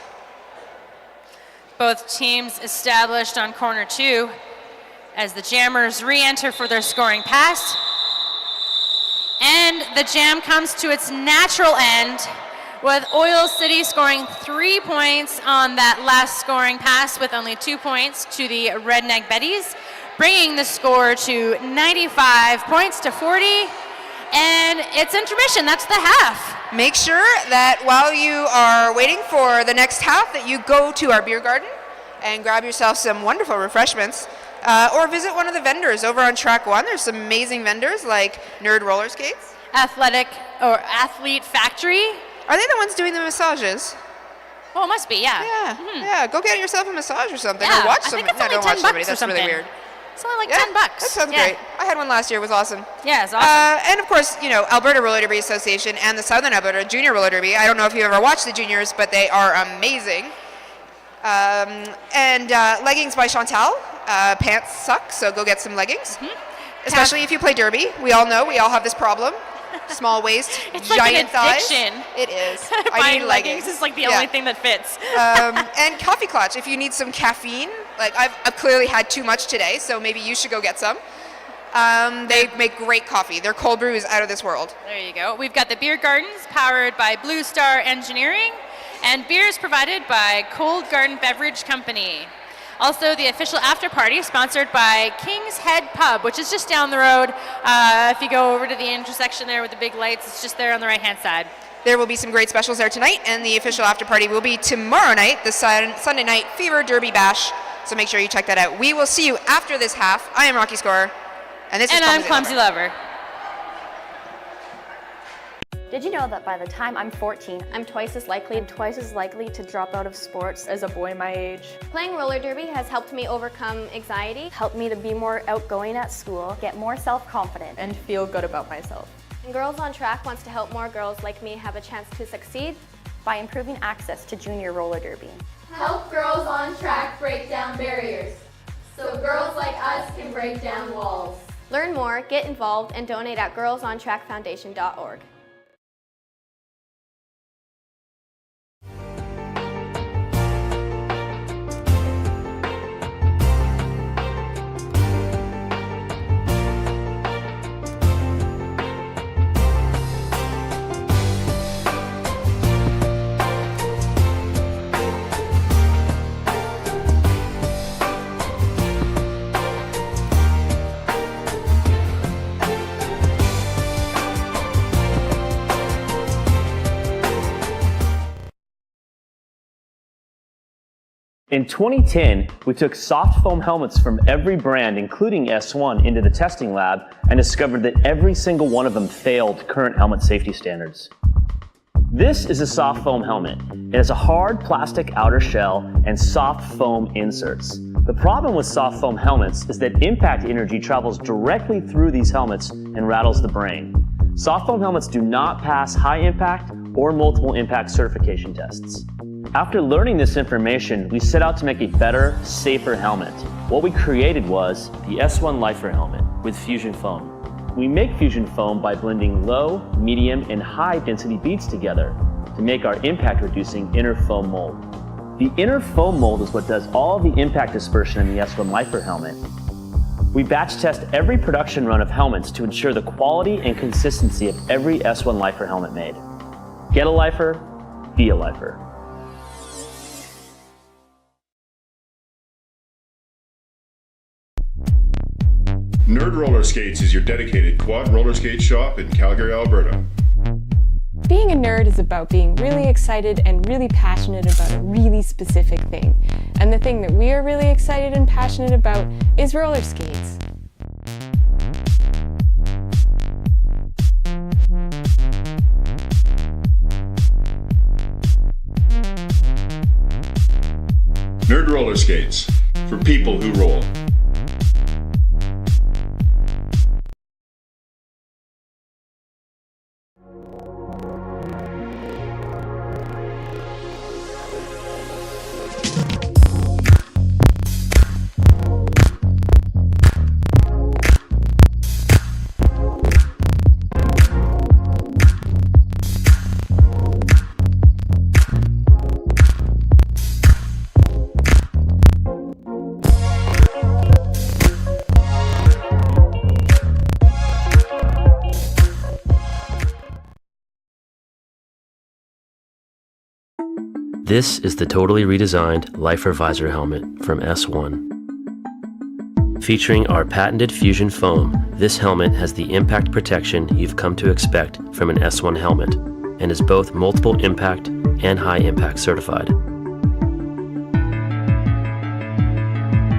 Both teams established on corner 2 as the jammers re-enter for their scoring pass. And the jam comes to its natural end, with Oil City scoring 3 points on that last scoring pass with only 2 points to the Redneck Betties, bringing the score to 95 points to 40. And it's intermission, that's the half. Make sure that while you are waiting for the next half that you go to our beer garden and grab yourself some wonderful refreshments, or visit one of the vendors over on track 1. There's some amazing vendors like Nerd Roller Skates. Athlete Factory. Are they the ones doing the massages? Oh, it must be, yeah. Yeah, Mm-hmm. yeah. Go get yourself a massage or something, Yeah, or watch I somebody. think it's only don't watch 10 somebody. bucks or That's really something. weird. It's only like Yeah, $10. That sounds great. I had one last year. It was awesome. Yeah, it's awesome. And of course, Alberta Roller Derby Association and the Southern Alberta Junior Roller Derby. I don't know if you've ever watched the juniors, but they are amazing. And leggings by Chantal. Pants suck, so go get some leggings. Mm-hmm. Especially if you play derby. We all know we all have this problem. Small waist, it's giant like an thighs. addiction. It is. Buying need leggings is like the only thing that fits. And coffee clutch if you need some caffeine. Like I've clearly had too much today, so maybe you should go get some. They make great coffee. Their cold brew is out of this world. There you go. We've got the beer gardens powered by Blue Star Engineering, and beers provided by Cold Garden Beverage Company. Also, the official after party sponsored by King's Head Pub, which is just down the road. If you go over to the intersection there with the big lights, it's just there on the right-hand side. There will be some great specials there tonight, and the official after party will be tomorrow night, the Sunday Night Fever Derby Bash. So make sure you check that out. We will see you after this half. I am Rocky Scorer, and this is I'm Clumsy Lover. Did you know that by the time I'm 14, I'm twice as likely to drop out of sports as a boy my age? Playing roller derby has helped me overcome anxiety, helped me to be more outgoing at school, get more self-confident, and feel good about myself. And Girls on Track wants to help more girls like me have a chance to succeed by improving access to junior roller derby. Help Girls on Track break down barriers so girls like us can break down walls. Learn more, get involved, and donate at girlsontrackfoundation.org. In 2010, we took soft foam helmets from every brand, including S1, into the testing lab and discovered that every single one of them failed current helmet safety standards. This is a soft foam helmet. It has a hard plastic outer shell and soft foam inserts. The problem with soft foam helmets is that impact energy travels directly through these helmets and rattles the brain. Soft foam helmets do not pass high impact or multiple impact certification tests. After learning this information, we set out to make a better, safer helmet. What we created was the S1 Lifer helmet with fusion foam. We make fusion foam by blending low, medium, and high density beads together to make our impact reducing inner foam mold. The inner foam mold is what does all the impact dispersion in the S1 Lifer helmet. We batch test every production run of helmets to ensure the quality and consistency of every S1 Lifer helmet made. Get a lifer, be a lifer. Nerd Roller Skates is your dedicated quad roller skate shop in Calgary, Alberta. Being a nerd is about being really excited and really passionate about a really specific thing. And the thing that we are really excited and passionate about is roller skates. Nerd Roller Skates, for people who roll. This is the totally redesigned Lifer visor helmet from S1. Featuring our patented fusion foam, this helmet has the impact protection you've come to expect from an S1 helmet and is both multiple impact and high impact certified.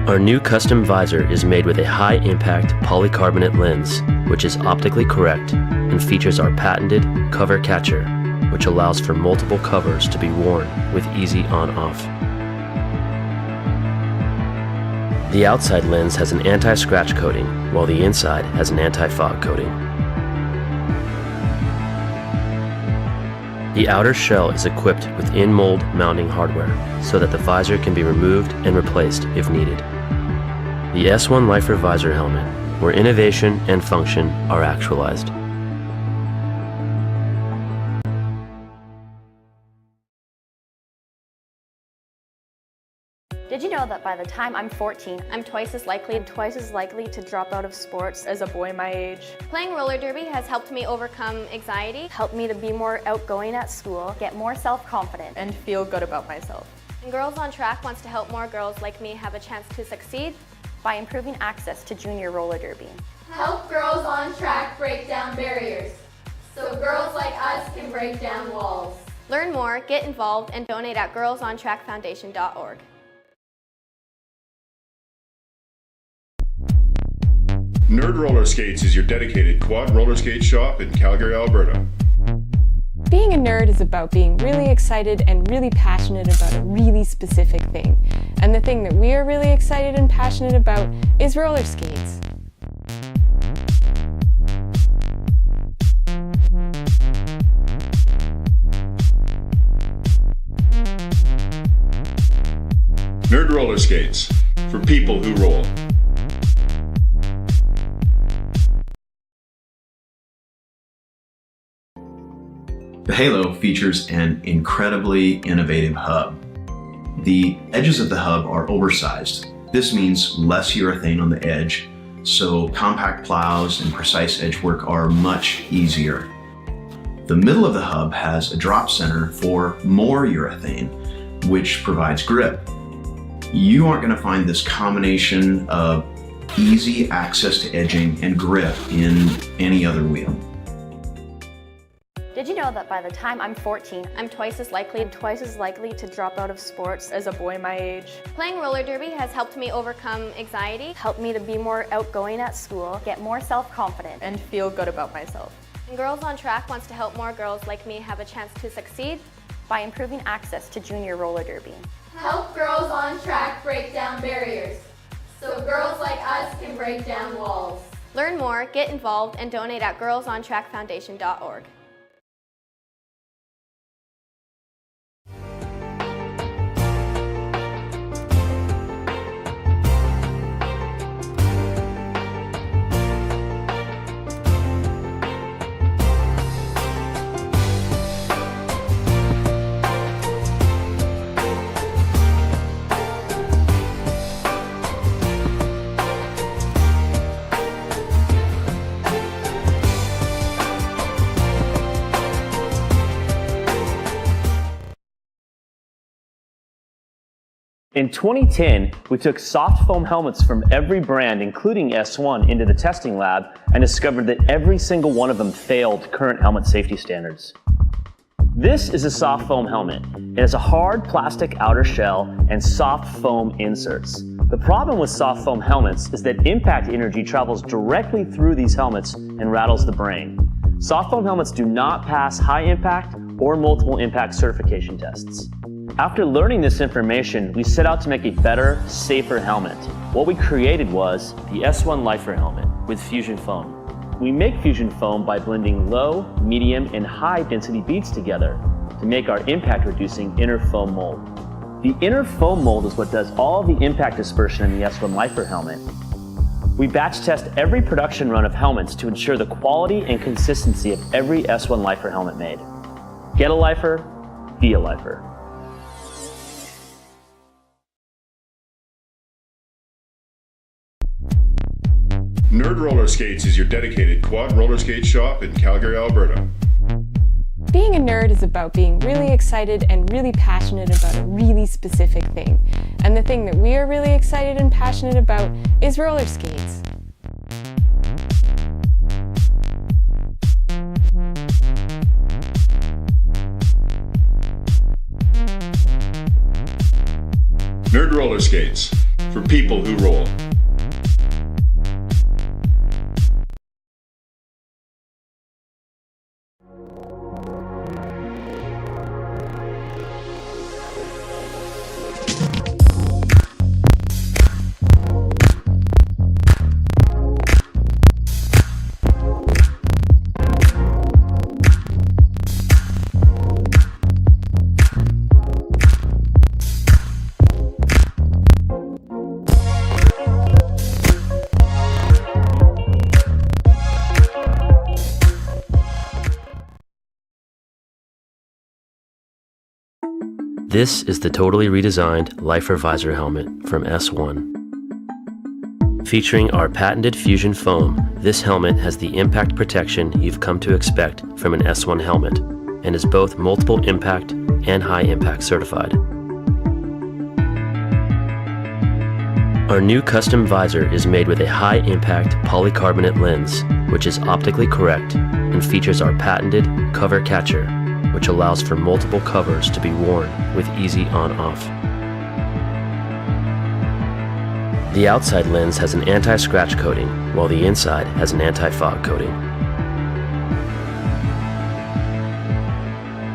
Our new custom visor is made with a high impact polycarbonate lens, which is optically correct and features our patented cover catcher, which allows for multiple covers to be worn with easy on-off. The outside lens has an anti-scratch coating, while the inside has an anti-fog coating. The outer shell is equipped with in-mold mounting hardware, so that the visor can be removed and replaced if needed. The S1 Lifer visor helmet, where innovation and function are actualized. Did you know that by the time I'm 14, I'm twice as likely to drop out of sports as a boy my age? Playing roller derby has helped me overcome anxiety, helped me to be more outgoing at school, get more self-confident, and feel good about myself. And Girls on Track wants to help more girls like me have a chance to succeed by improving access to junior roller derby. Help Girls on Track break down barriers so girls like us can break down walls. Learn more, get involved, and donate at girlsontrackfoundation.org. Nerd Roller Skates is your dedicated quad roller skate shop in Calgary, Alberta. Being a nerd is about being really excited and really passionate about a really specific thing. And the thing that we are really excited and passionate about is roller skates. Nerd roller skates, for people who roll. The Halo features an incredibly innovative hub. The edges of the hub are oversized. This means less urethane on the edge, so compact plows and precise edge work are much easier. The middle of the hub has a drop center for more urethane, which provides grip. You aren't going to find this combination of easy access to edging and grip in any other wheel. Did you know that by the time I'm 14, I'm twice as likely to drop out of sports As a boy my age, Playing roller derby has helped me overcome anxiety. helped me to be more outgoing at school, get more self-confident. and feel good about myself. And Girls on Track wants to help more girls like me have a chance to succeed. By improving access to junior roller derby. Help girls on track break down barriers so girls like us can break down walls. Learn more, get involved, and donate at girlsontrackfoundation.org. In 2010, we took soft foam helmets from every brand, including S1, into the testing lab and discovered that every single one of them failed current helmet safety standards. This is a soft foam helmet. It has a hard plastic outer shell and soft foam inserts. The problem with soft foam helmets is that impact energy travels directly through these helmets and rattles the brain. Soft foam helmets do not pass high impact or multiple impact certification tests. After learning this information, we set out to make a better, safer helmet. What we created was The S1 Lifer helmet with fusion foam. we make fusion foam by blending low, medium, and high density beads together to make our impact reducing inner foam mold. The inner foam mold is what does all the impact dispersion in the S1 Lifer helmet. We batch test every production run of helmets to ensure the quality and consistency of every S1 Lifer helmet made. Get a Lifer, be a Lifer. Nerd Roller Skates is your dedicated quad roller skate shop in Calgary, Alberta. Being a nerd is about being really excited and really passionate about a really specific thing. And the thing that we are really excited and passionate about is roller skates. Nerd Roller Skates, for people who roll. This is the totally redesigned Lifer visor helmet from S1. Featuring our patented fusion foam, this helmet has the impact protection you've come to expect from an S1 helmet and is both multiple impact and high impact certified. Our new custom visor is made with a high impact polycarbonate lens, which is optically correct and features our patented cover catcher, which allows for multiple covers to be worn with easy on-off. The outside lens has an anti-scratch coating, while the inside has an anti-fog coating.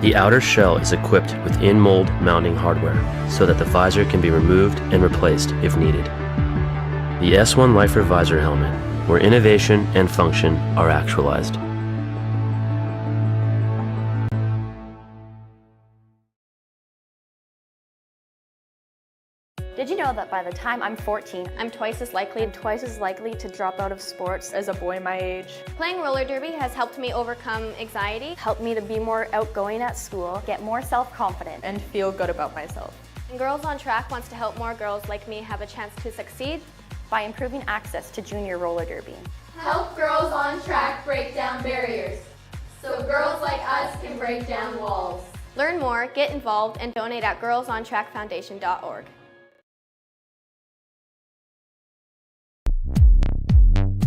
The outer shell is equipped with in-mold mounting hardware so that the visor can be removed and replaced if needed. The S1 Lifer Visor Helmet, where innovation and function are actualized. Did you know that by the time I'm 14, I'm twice as likely to drop out of sports as a boy my age? Playing roller derby has helped me overcome anxiety, helped me to be more outgoing at school, get more self-confident, and feel good about myself. And Girls on Track wants to help more girls like me have a chance to succeed by improving access to junior roller derby. Help Girls on Track break down barriers so girls like us can break down walls. Learn more, get involved, and donate at girlsontrackfoundation.org.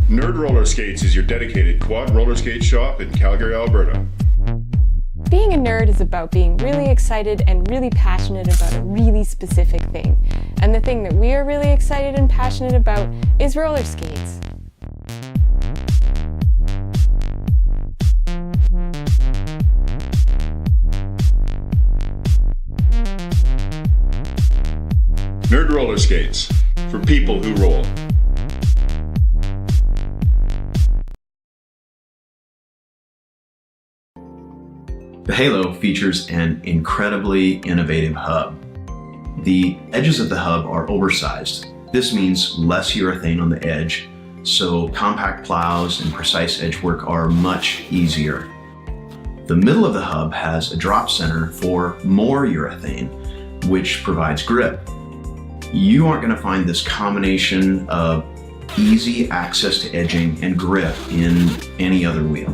Nerd Roller Skates is your dedicated quad roller skate shop in Calgary, Alberta. Being a nerd is about being really excited and really passionate about a really specific thing. And the thing that we are really excited and passionate about is roller skates. Nerd Roller Skates, for people who roll. The Halo features an incredibly innovative hub. The edges of the hub are oversized. This means less urethane on the edge, so compact plows and precise edge work are much easier. The middle of the hub has a drop center for more urethane, which provides grip. You aren't going to find this combination of easy access to edging and grip in any other wheel.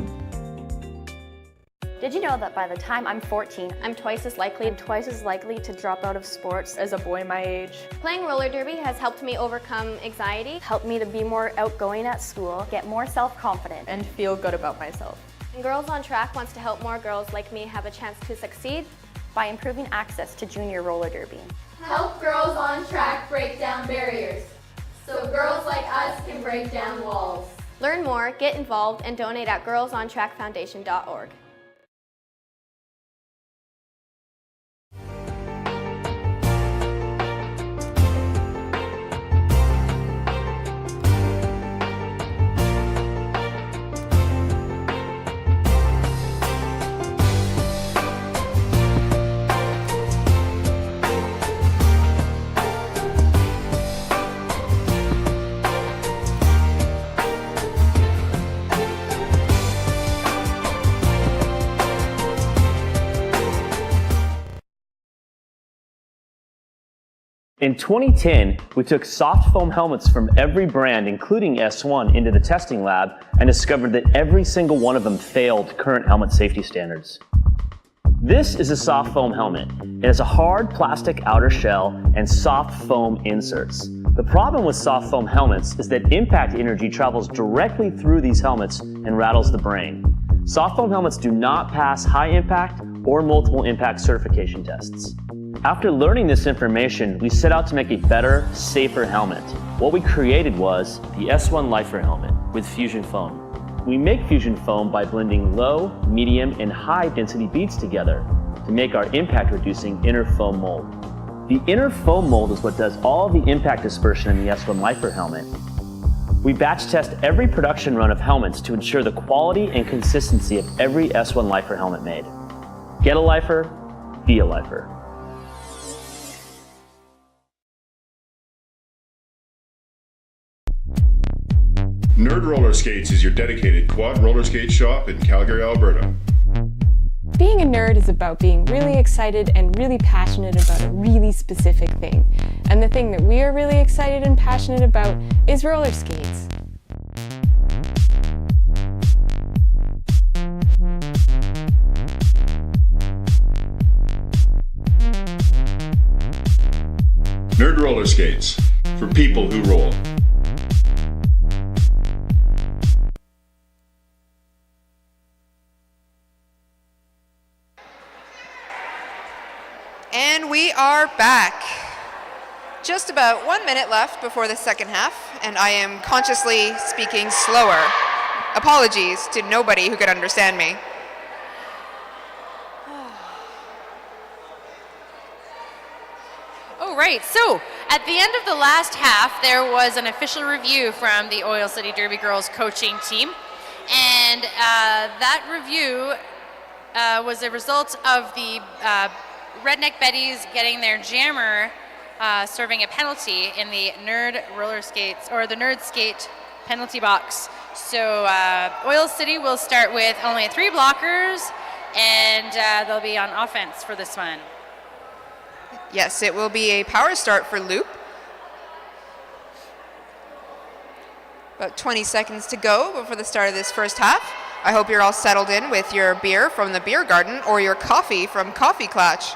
Did you know that by the time I'm 14, I'm twice as likely to drop out of sports as a boy my age? Playing roller derby has helped me overcome anxiety, helped me to be more outgoing at school, get more self-confident, and feel good about myself. And Girls on Track wants to help more girls like me have a chance to succeed by improving access to junior roller derby. Help Girls on Track break down barriers so girls like us can break down walls. Learn more, get involved, and donate at girlsontrackfoundation.org. In 2010, we took soft foam helmets from every brand, including S1, into the testing lab and discovered that every single one of them failed current helmet safety standards. This is a soft foam helmet. It has a hard plastic outer shell and soft foam inserts. The problem with soft foam helmets is that impact energy travels directly through these helmets and rattles the brain. Soft foam helmets do not pass high impact or multiple impact certification tests. After learning this information, we set out to make a better, safer helmet. What we created was the S1 Lifer helmet with fusion foam. We make fusion foam by blending low, medium, and high density beads together to make our impact reducing inner foam mold. The inner foam mold is what does all the impact dispersion in the S1 Lifer helmet. We batch test every production run of helmets to ensure the quality and consistency of every S1 Lifer helmet made. Get a Lifer, be a Lifer. Nerd Roller Skates is your dedicated quad roller skate shop in Calgary, Alberta. Being a nerd is about being really excited and really passionate about a really specific thing. And the thing that we are really excited and passionate about is roller skates. Nerd Roller Skates, for people who roll. And we are back. Just about 1 minute left before the second half, and I am consciously speaking slower. Apologies to nobody who could understand me. right, so at the end of the last half, there was an official review from the Oil City Derby Girls coaching team. And that review was a result of the Redneck Betties getting their jammer serving a penalty in the nerd roller skates, or the nerd skate penalty box. So Oil City will start with only 3 blockers, and they'll be on offense for this one. Yes, it will be a power start for Loop. About 20 seconds to go before the start of this first half. I hope you're all settled in with your beer from the beer garden or your coffee from Coffee Clutch.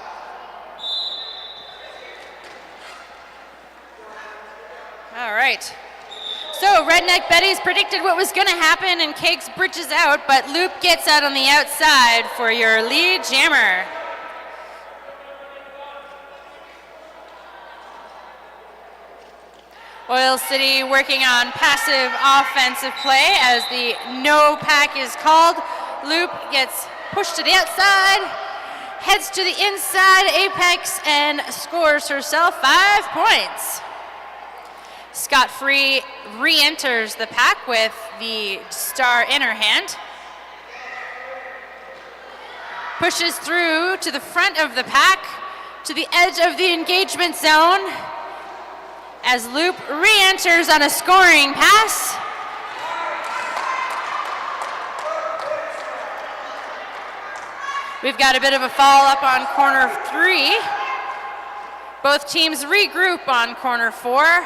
All right. So Redneck Betties predicted what was going to happen and Cakes bridges out, but Loop gets out on the outside for your lead jammer. Oil City working on passive offensive play as the no pack is called. Loop gets pushed to the outside, heads to the inside apex, and scores herself 5 points. Scott-free re-enters the pack with the star in her hand. Pushes through to the front of the pack, to the edge of the engagement zone, as Loop re-enters on a scoring pass. We've got a bit of a fall up on corner 3. Both teams regroup on corner 4.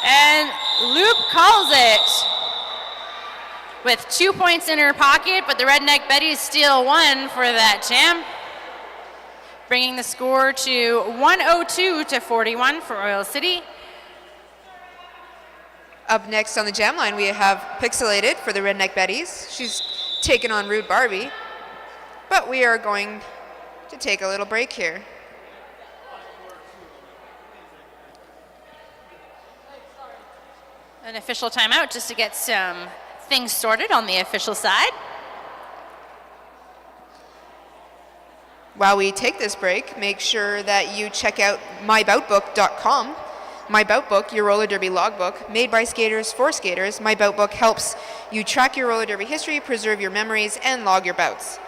And Loop calls it with 2 points in her pocket, but the Redneck Betties steal 1 for that jam, bringing the score to 102 to 41 for Oil City. Up next on the jam line, we have Pixelated for the Redneck Betties. She's taken on Rude Barbie, but we are going to take a little break here. An official timeout just to get some things sorted on the official side. While we take this break, make sure that you check out myboutbook.com. My Bout Book, your roller derby logbook, made by skaters for skaters. My Bout Book helps you track your roller derby history, preserve your memories, and log your bouts.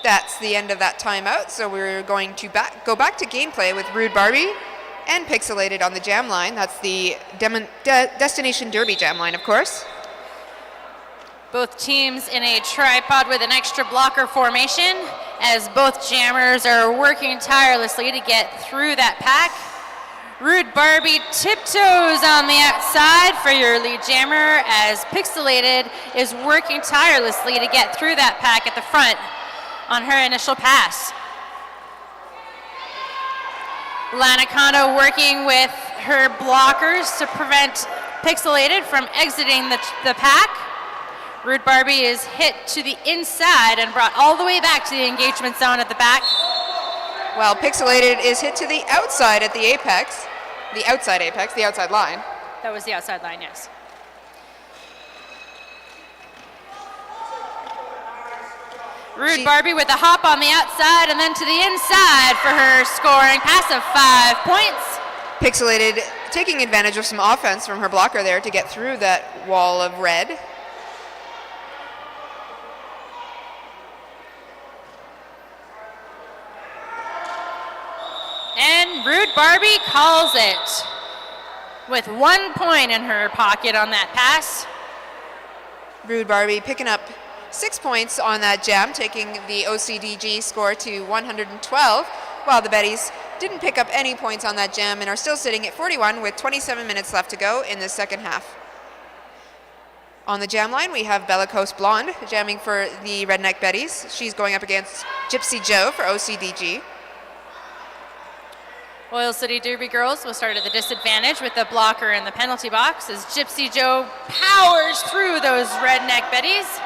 That's the end of that timeout, so we're going to go back to gameplay with Rude Barbie and Pixelated on the jam line. That's the Destination Derby jam line, of course. Both teams in a tripod with an extra blocker formation, as both jammers are working tirelessly to get through that pack. Rude Barbie tiptoes on the outside for your lead jammer, as Pixelated is working tirelessly to get through that pack at the front on her initial pass. Lanaconda working with her blockers to prevent Pixelated from exiting the pack. Rude Barbie is hit to the inside and brought all the way back to the engagement zone at the back. While Pixelated is hit to the outside at the apex, the outside line. That was the outside line, yes. Rude Barbie with a hop on the outside and then to the inside for her scoring pass of 5 points. Pixelated taking advantage of some offense from her blocker there to get through that wall of red. And Rude Barbie calls it with 1 point in her pocket on that pass. Rude Barbie picking up 6 points on that jam, taking the OCDG score to 112, while the Betties didn't pick up any points on that jam and are still sitting at 41 with 27 minutes left to go in the second half. On the jam line, we have Bellicose Blonde jamming for the Redneck Betties. She's going up against Gypsy Joe for OCDG. Oil City Derby Girls will start at the disadvantage with the blocker in the penalty box as Gypsy Joe powers through those Redneck Betties.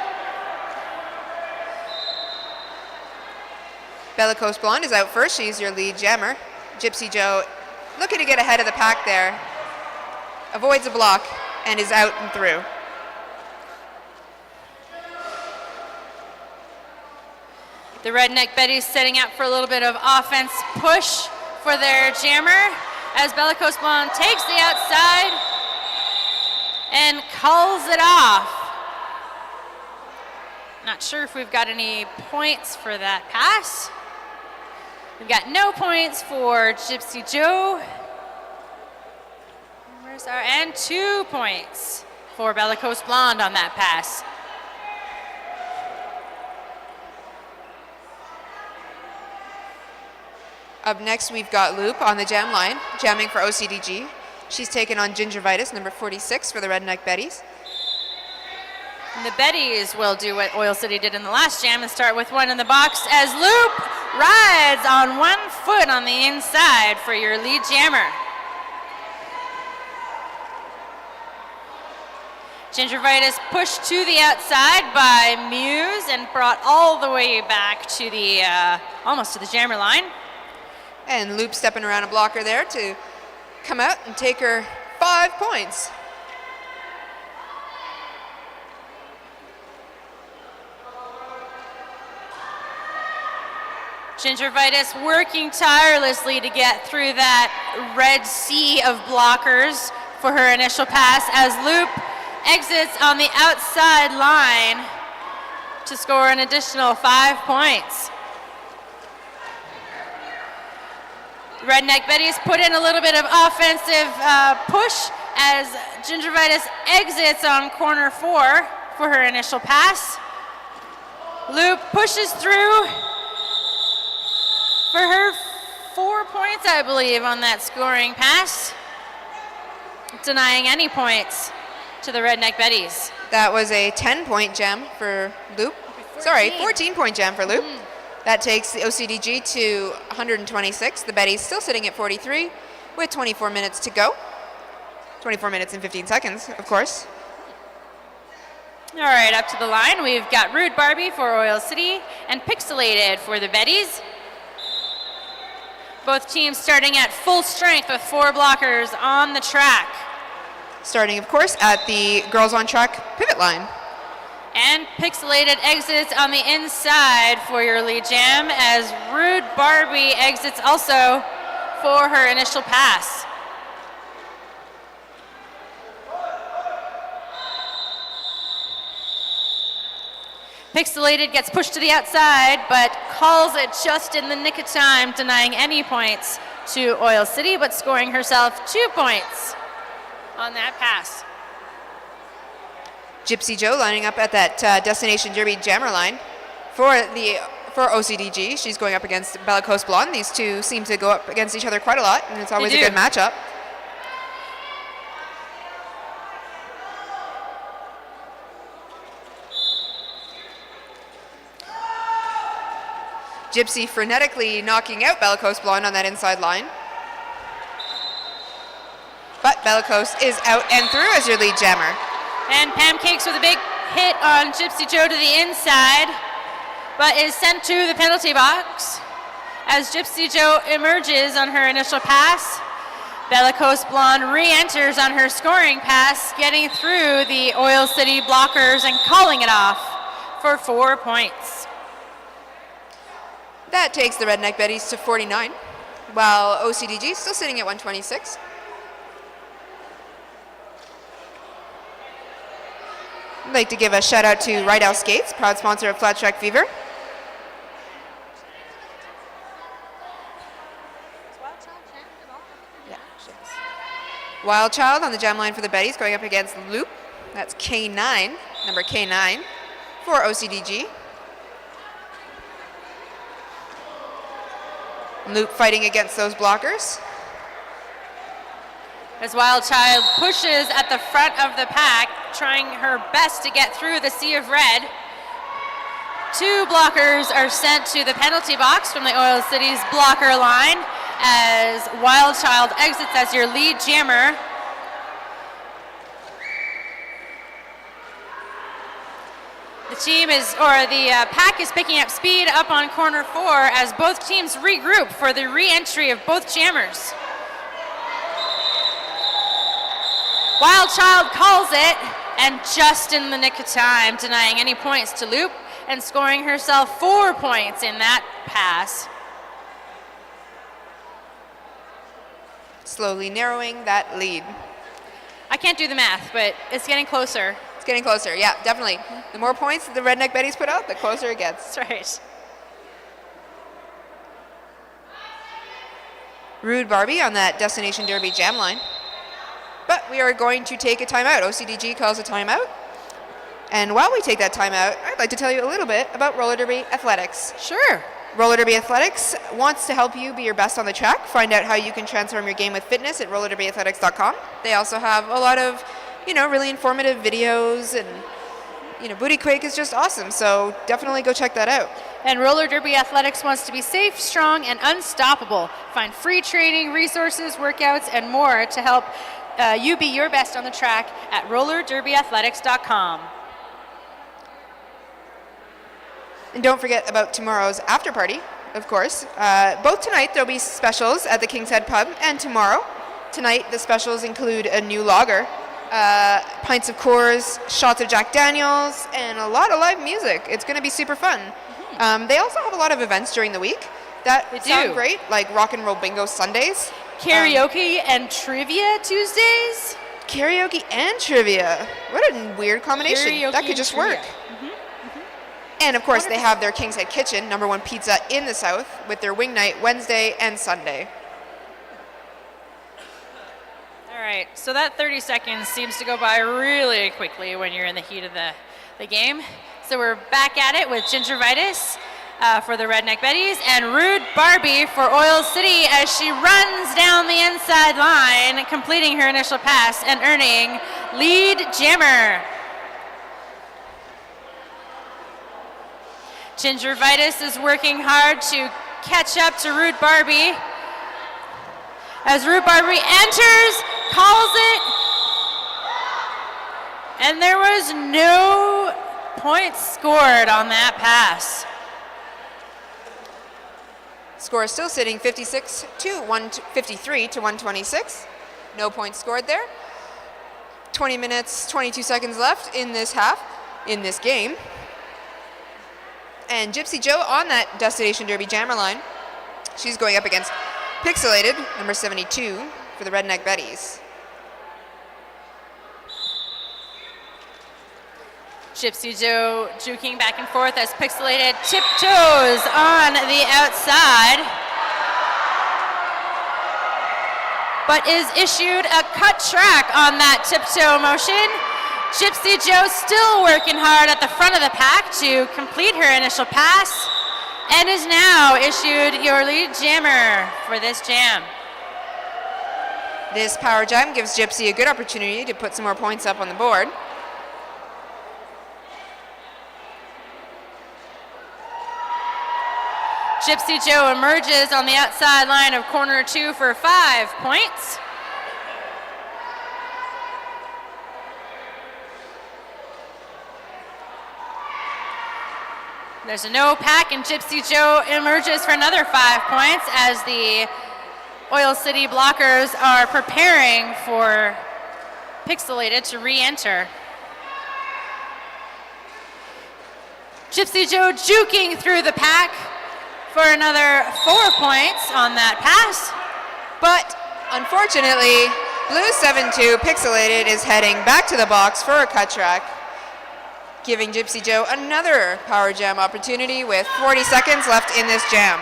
Bellicose Blonde is out first. She's your lead jammer. Gypsy Joe looking to get ahead of the pack there. Avoids a block and is out and through. The Redneck Betties setting up for a little bit of offense push for their jammer as Bellicose Blonde takes the outside and calls it off. Not sure if we've got any points for that pass. We've got no points for Gypsy Joe. And 2 points for Bellicose Blonde on that pass. Up next, we've got Loop on the jam line, jamming for OCDG. She's taken on Ginger Vitus, number 46 for the Redneck Betties. And the Betties will do what Oil City did in the last jam and start with one in the box as Loop rides on 1 foot on the inside for your lead jammer. Ginger Vitus pushed to the outside by Muse and brought all the way back to the, almost to the jammer line. And Loop stepping around a blocker there to come out and take her 5 points. Ginger Vitus working tirelessly to get through that red sea of blockers for her initial pass as Loop exits on the outside line to score an additional 5 points. Redneck Betties put in a little bit of offensive push as Ginger Vitus exits on corner 4 for her initial pass. Loop pushes through for her 4 points, I believe, on that scoring pass, denying any points to the Redneck Betties. That was a 10-point jam for Loop. 14-point jam for Loop. That takes the OCDG to 126. The Betties still sitting at 43 with 24 minutes to go. 24 minutes and 15 seconds, of course. All right, up to the line, we've got Rude Barbie for Oil City and Pixelated for the Betties. Both teams starting at full strength with 4 blockers on the track. Starting, of course, at the Girls on Track pivot line. And Pixelated exits on the inside for your lead jam as Rude Barbie exits also for her initial pass. Pixelated gets pushed to the outside, but calls it just in the nick of time, denying any points to Oil City, but scoring herself 2 points on that pass. Gypsy Joe lining up at that Destination Derby jammer line for OCDG. She's going up against Bellicose Blonde. These two seem to go up against each other quite a lot, and it's always a good matchup. Gypsy frenetically knocking out Bellicose Blonde on that inside line. But Bellicose is out and through as your lead jammer. And Pancakes with a big hit on Gypsy Joe to the inside, but is sent to the penalty box as Gypsy Joe emerges on her initial pass. Bellicose Blonde re-enters on her scoring pass, getting through the Oil City blockers and calling it off for 4 points. That takes the Redneck Betties to 49, while OCDG still sitting at 126. I'd like to give a shout out to Rydell Skates, proud sponsor of Flat Track Fever. Wild Child on the jam line for the Betties going up against Loop. That's K9, number K9 for OCDG. Loop fighting against those blockers. As Wild Child pushes at the front of the pack, trying her best to get through the sea of red. 2 blockers are sent to the penalty box from the Oil City's blocker line as Wild Child exits as your lead jammer. The pack is picking up speed up on corner 4 as both teams regroup for the re-entry of both jammers. Wild Child calls it, and just in the nick of time, denying any points to Loop and scoring herself 4 points in that pass. Slowly narrowing that lead. I can't do the math, but it's getting closer. It's getting closer, yeah, definitely. The more points that the Redneck Betties put out, the closer it gets. That's right. Rude Barbie on that Destination Derby jam line. But we are going to take a timeout. OCDG calls a timeout. And while we take that timeout, I'd like to tell you a little bit about roller derby athletics. Sure. Roller derby athletics wants to help you be your best on the track. Find out how you can transform your game with fitness at rollerderbyathletics.com. They also have a lot of, really informative videos, and, Booty Quake is just awesome. So definitely go check that out. And Roller Derby Athletics wants to be safe, strong, and unstoppable. Find free training, resources, workouts, and more to help you be your best on the track at rollerderbyathletics.com. And don't forget about tomorrow's after party, of course. Both tonight there'll be specials at the King's Head Pub, and tomorrow. Tonight the specials include a new lager, pints of Coors, shots of Jack Daniels, and a lot of live music. It's going to be super fun. They also have a lot of events during the week that sound great, like Rock and Roll Bingo Sundays. Karaoke and Trivia Tuesdays? Karaoke and trivia. What a weird combination. Karaoke That could just work. And of course, they have their King's Head Kitchen, #1 pizza in the South, with their wing night Wednesday and Sunday. All right, so that 30 seconds seems to go by really quickly when you're in the heat of the game. So we're back at it with Ginger Vitus for the Redneck Betties and Rude Barbie for Oil City as she runs down the inside line, completing her initial pass and earning lead jammer. Ginger Vitus is working hard to catch up to Rude Barbie. As Rude Barbie enters, calls it, and there was no points scored on that pass. Score is still sitting 53 to 126. No points scored there. 20 minutes, 22 seconds left in this game. And Gypsy Joe on that Destination Derby jammer line. She's going up against Pixelated, number 72, for the Redneck Betties. Gypsy Joe juking back and forth as Pixelated tiptoes on the outside, but is issued a cut track on that tiptoe motion. Gypsy Joe still working hard at the front of the pack to complete her initial pass and is now issued your lead jammer for this jam. This power jam gives Gypsy a good opportunity to put some more points up on the board. Gypsy Joe emerges on the outside line of corner 2 for 5 points. There's a no pack, and Gypsy Joe emerges for another 5 points as the Oil City blockers are preparing for Pixelated to re-enter. Gypsy Joe juking through the pack for another 4 points on that pass. But unfortunately, Blue 7-2 Pixelated is heading back to the box for a cut track, giving Gypsy Joe another power jam opportunity with 40 seconds left in this jam.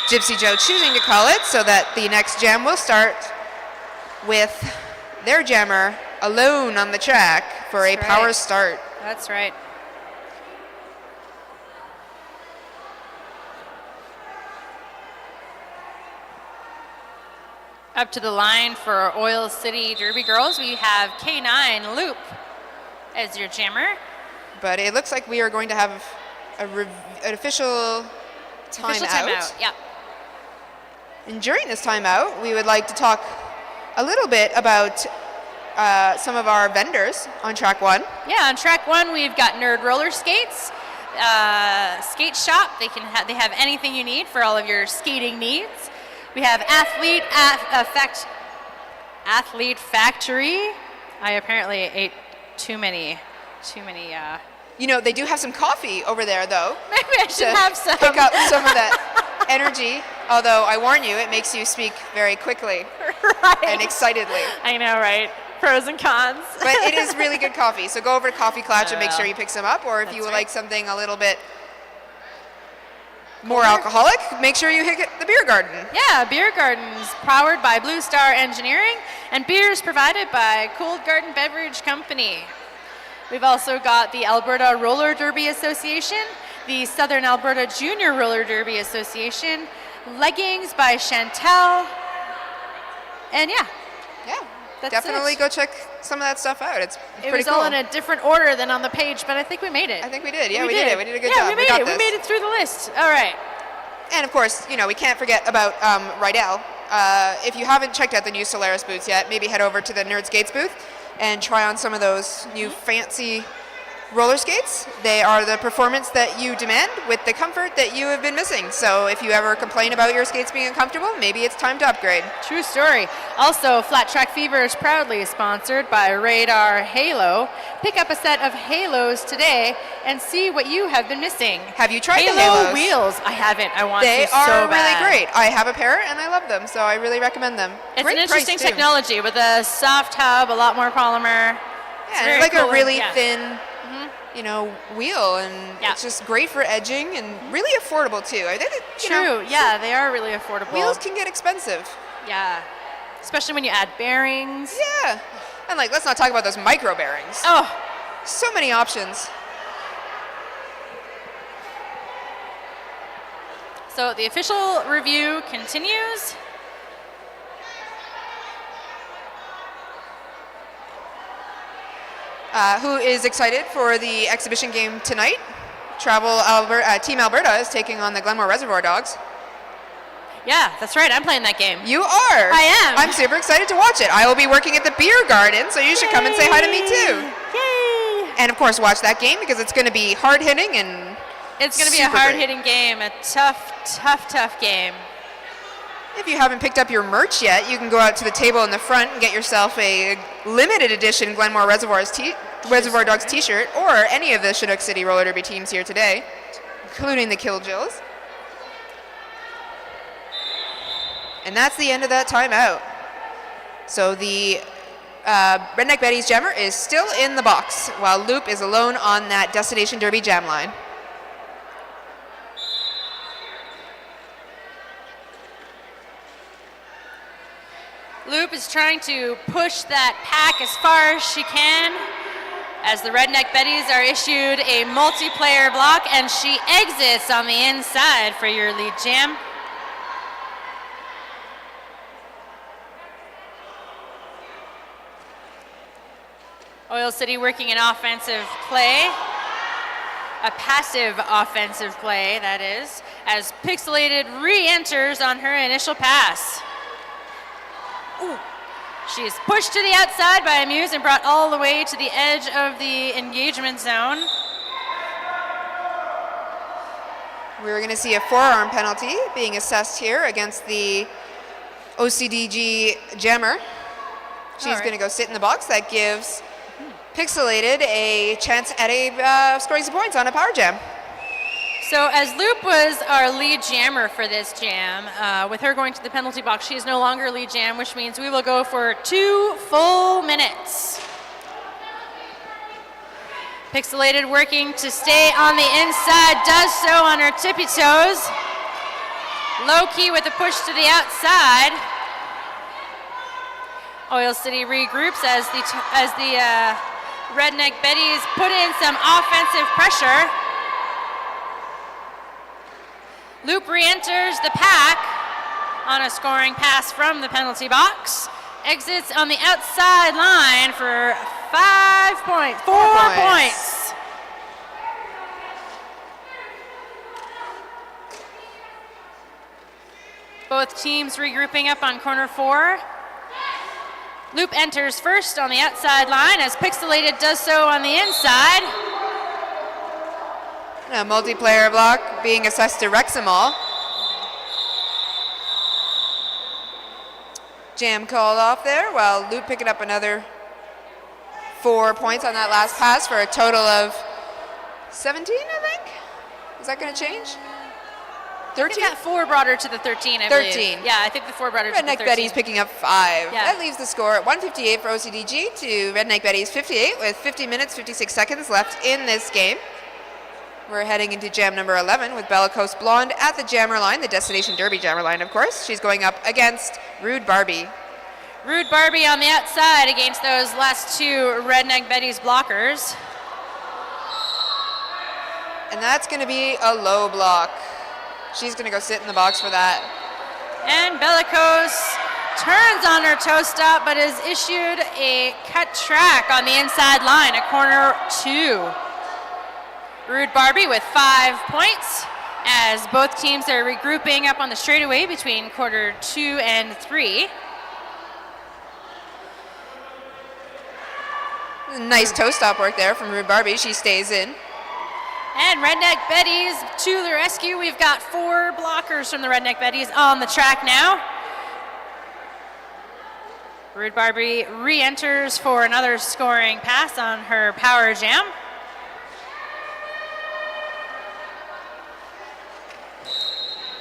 Gypsy Joe choosing to call it so that the next jam will start with their jammer alone on the track for a power start. That's right. Up to the line for Oil City Derby Girls, we have K9 Loop as your jammer. But it looks like we are going to have an official timeout. Yeah. And during this timeout, we would like to talk a little bit about some of our vendors on track 1. Yeah, on track 1 we've got Nerd Roller Skates, skate shop. They have anything you need for all of your skating needs. We have Athlete Factory. I apparently ate too many. You know, they do have some coffee over there, though. Maybe I should have some. Pick up some of that energy. Although, I warn you, it makes you speak very quickly and excitedly. I know, right? Pros and cons. But it is really good coffee. So go over to Coffee Clutch and make sure you pick some up. Or if you would like something a little bit more alcoholic, make sure you hit the Beer Garden. Yeah, Beer Garden's powered by Blue Star Engineering, and beer is provided by Cold Garden Beverage Company. We've also got the Alberta Roller Derby Association, the Southern Alberta Junior Roller Derby Association, leggings by Chantel, and yeah, that's definitely it. go check some of that stuff out. It's It pretty was cool. all in a different order than on the page, but I think we made it. I think we did. Yeah, we did it. We did a good yeah, job. we made got it. this. We made it through the list. All right. And of course, you know, we can't forget about Rydell. If you haven't checked out the new Solaris boots yet, maybe head over to the Nerd Skates booth and try on some of those new fancy roller skates. They are the performance that you demand with the comfort that you have been missing. So if you ever complain about your skates being uncomfortable, maybe it's time to upgrade. True story. Also, Flat Track Fever is proudly sponsored by Radar Halo. Pick up a set of Halos today and see what you have been missing. Have you tried the Halo Halos? wheels? I haven't. I want They to so are bad. really great. I have a pair and I love them, so I really recommend them. It's Great an interesting price, too. technology with a soft hub, a lot more polymer. It's Yeah, very like cool a really and- thin, you know, wheel, and it's just great for edging and really affordable too. I think that, you know, True. Yeah, they are really affordable. wheels can get expensive. Yeah. Especially when you add bearings. Yeah. And like, let's not talk about those micro bearings. Oh. So many options. So the official review continues. Who is excited for the exhibition game tonight? Team Alberta is taking on the Glenmore Reservoir Dogs. Yeah, that's right. I'm playing that game. You are? I am. I'm super excited to watch it. I will be working at the Beer Garden, so you should come and say hi to me too. Yay! And of course, watch that game because it's going to be hard hitting and It's going to be a super great. hard-hitting game, a tough game. If you haven't picked up your merch yet, you can go out to the table in the front and get yourself a limited edition Glenmore Reservoir Dogs t-shirt, or any of the Chinook City Roller Derby teams here today, including the Killjills. And that's the end of that timeout. So the Redneck Betties jammer is still in the box, while Loop is alone on that Destination Derby jam line. Loop is trying to push that pack as far as she can, as the Redneck Betties are issued a multiplayer block, and she exits on the inside for your lead jam. Oil City working an offensive play, a passive offensive play, that is, as Pixelated re-enters on her initial pass. Ooh. She is pushed to the outside by Amuse and brought all the way to the edge of the engagement zone. We're going to see a forearm penalty being assessed here against the OCDG jammer. She's going to go sit in the box. That gives Pixelated a chance at scoring some points on a power jam. So as Loop was our lead jammer for this jam, with her going to the penalty box, she is no longer lead jam, which means we will go for 2 full minutes. Pixelated working to stay on the inside, does so on her tippy toes. Low key with a push to the outside. Oil City regroups as the Redneck Betties put in some offensive pressure. Loop re-enters the pack on a scoring pass from the penalty box. Exits on the outside line for 4 points. Both teams regrouping up on corner 4. Loop enters first on the outside line as Pixelated does so on the inside. A multiplayer block being assessed to Rexamol. Jam called off there, while Loop picking up another 4 points on that last pass for a total of 17, I think? Is that going to change? 13? I think that 4 brought her to the 13, I 13. believe. Yeah, I think the 4 brought her to the 13. Redneck Betties picking up 5. Yeah. That leaves the score at 158 for OCDG to Redneck Betties 58 with 50 minutes, 56 seconds left in this game. We're heading into jam number 11 with Bellicose Blonde at the jammer line, the Destination Derby jammer line, of course. She's going up against Rude Barbie. Rude Barbie on the outside against those last 2 Redneck Betties blockers. And that's going to be a low block. She's going to go sit in the box for that. And Bellicose turns on her toe stop, but is issued a cut track on the inside line at corner 2. Rude Barbie with 5 points as both teams are regrouping up on the straightaway between quarter 2 and 3. Nice toe stop work there from Rude Barbie. She stays in. And Redneck Betties to the rescue. We've got 4 blockers from the Redneck Betties on the track now. Rude Barbie re-enters for another scoring pass on her power jam.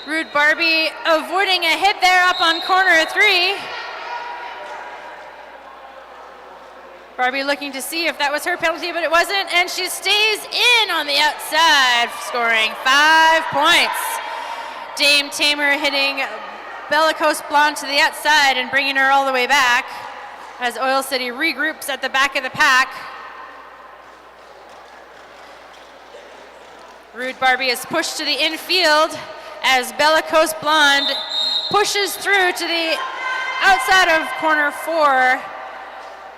Rude Barbie avoiding a hit there up on corner 3. Barbie looking to see if that was her penalty, but it wasn't, and she stays in on the outside, scoring 5 points. Dame Tamer hitting Bellicose Blonde to the outside and bringing her all the way back as Oil City regroups at the back of the pack. Rude Barbie is pushed to the infield as Bellicose Blonde pushes through to the outside of corner 4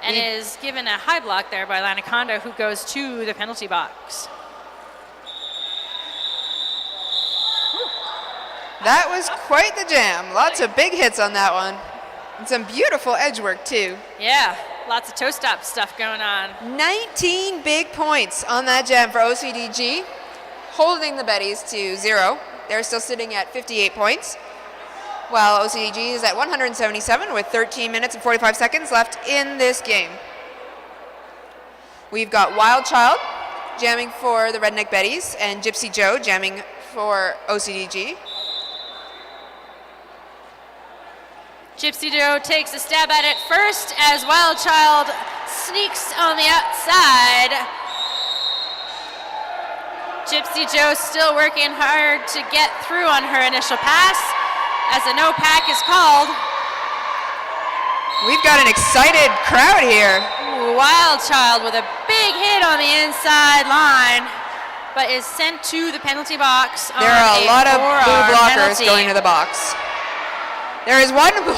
and is given a high block there by Lanaconda, who goes to the penalty box. That was quite the jam. Lots of big hits on that one. And some beautiful edge work too. Yeah, lots of toe stop stuff going on. 19 big points on that jam for OCDG, holding the Betties to 0. They're still sitting at 58 points, while OCDG is at 177 with 13 minutes and 45 seconds left in this game. We've got Wild Child jamming for the Redneck Betties and Gypsy Joe jamming for OCDG. Gypsy Joe takes a stab at it first as Wild Child sneaks on the outside. Gypsy Joe still working hard to get through on her initial pass as a no pack is called. We've got an excited crowd here. Wild Child with a big hit on the inside line, but is sent to the penalty box. There are a lot of blue blockers going to the box. There is one blue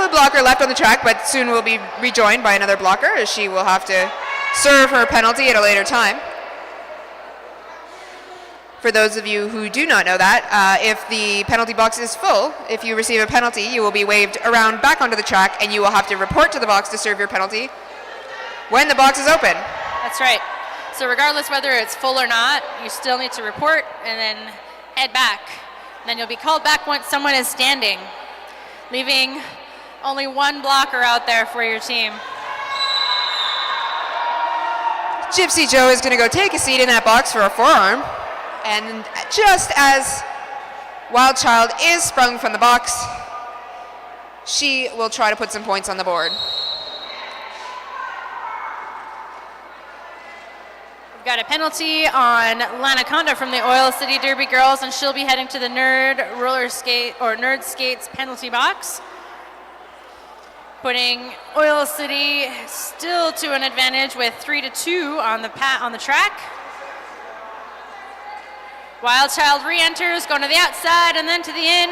blocker left on the track, but soon will be rejoined by another blocker as she will have to serve her penalty at a later time. For those of you who do not know that, if the penalty box is full, if you receive a penalty, you will be waved around back onto the track and you will have to report to the box to serve your penalty when the box is open. That's right. So regardless whether it's full or not, you still need to report and then head back. And then you'll be called back once someone is standing, leaving only one blocker out there for your team. Gypsy Joe is going to go take a seat in that box for a forearm. And just as Wild Child is sprung from the box, she will try to put some points on the board. We've got a penalty on Lanaconda from the Oil City Derby girls, and she'll be heading to the Nerd Skates penalty box, putting Oil City still to an advantage with 3-2 on the track. Wild Child re-enters, going to the outside and then to the in.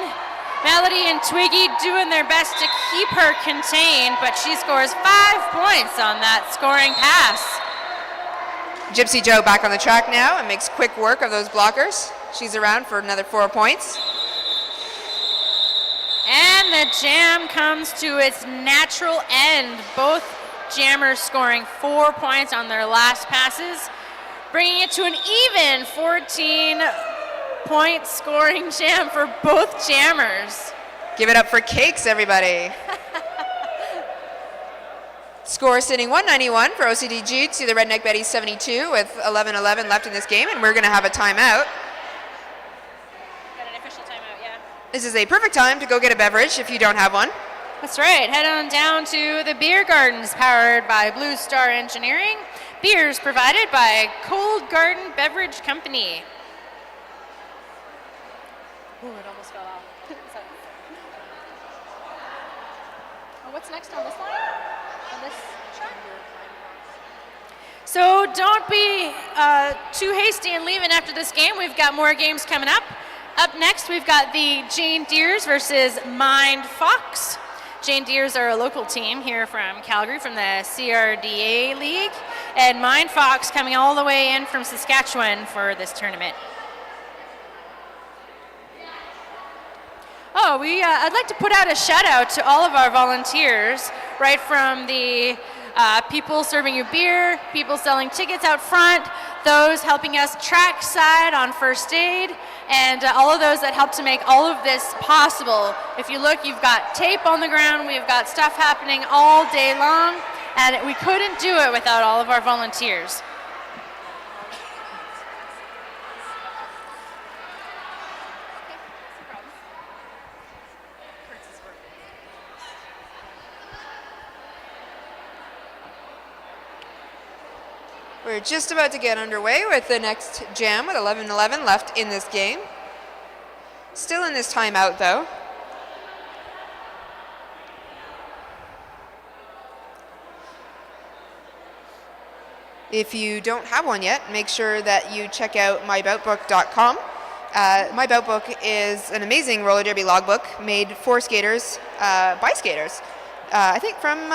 Melodie and Twiggy doing their best to keep her contained, but she scores 5 points on that scoring pass. Gypsy Joe back on the track now and makes quick work of those blockers. She's around for another 4 points. And And the jam comes to its natural end. Both jammers scoring 4 points on their last passes, bringing it to an even 14-point scoring jam for both jammers. Give it up for Cakes, everybody. Score sitting 191 for OCDG to the Redneck Betties 72 with 11:11 left in this game, and we're going to have a timeout. Got an official timeout, yeah. This is a perfect time to go get a beverage if you don't have one. That's right. Head on down to the beer gardens powered by Blue Star Engineering. Beers provided by Cold Garden Beverage Company. Ooh, it almost fell off. What's next on this line? On this track? So don't be too hasty and leaving after this game. We've got more games coming up. Up next, we've got the Jane Deers versus Mind Fox. Jane Deers are a local team here from Calgary, from the CRDA League, and Mind Fox coming all the way in from Saskatchewan for this tournament. Oh, I'd like to put out a shout out to all of our volunteers, right from the people serving you beer, people selling tickets out front, those helping us trackside on first aid, and all of those that help to make all of this possible. If you look, you've got tape on the ground, we've got stuff happening all day long, and we couldn't do it without all of our volunteers. We're just about to get underway with the next jam with 11:11 left in this game. Still in this timeout, though. If you don't have one yet, make sure that you check out myboutbook.com. MyBoutbook is an amazing roller derby logbook made for skaters by skaters. I think from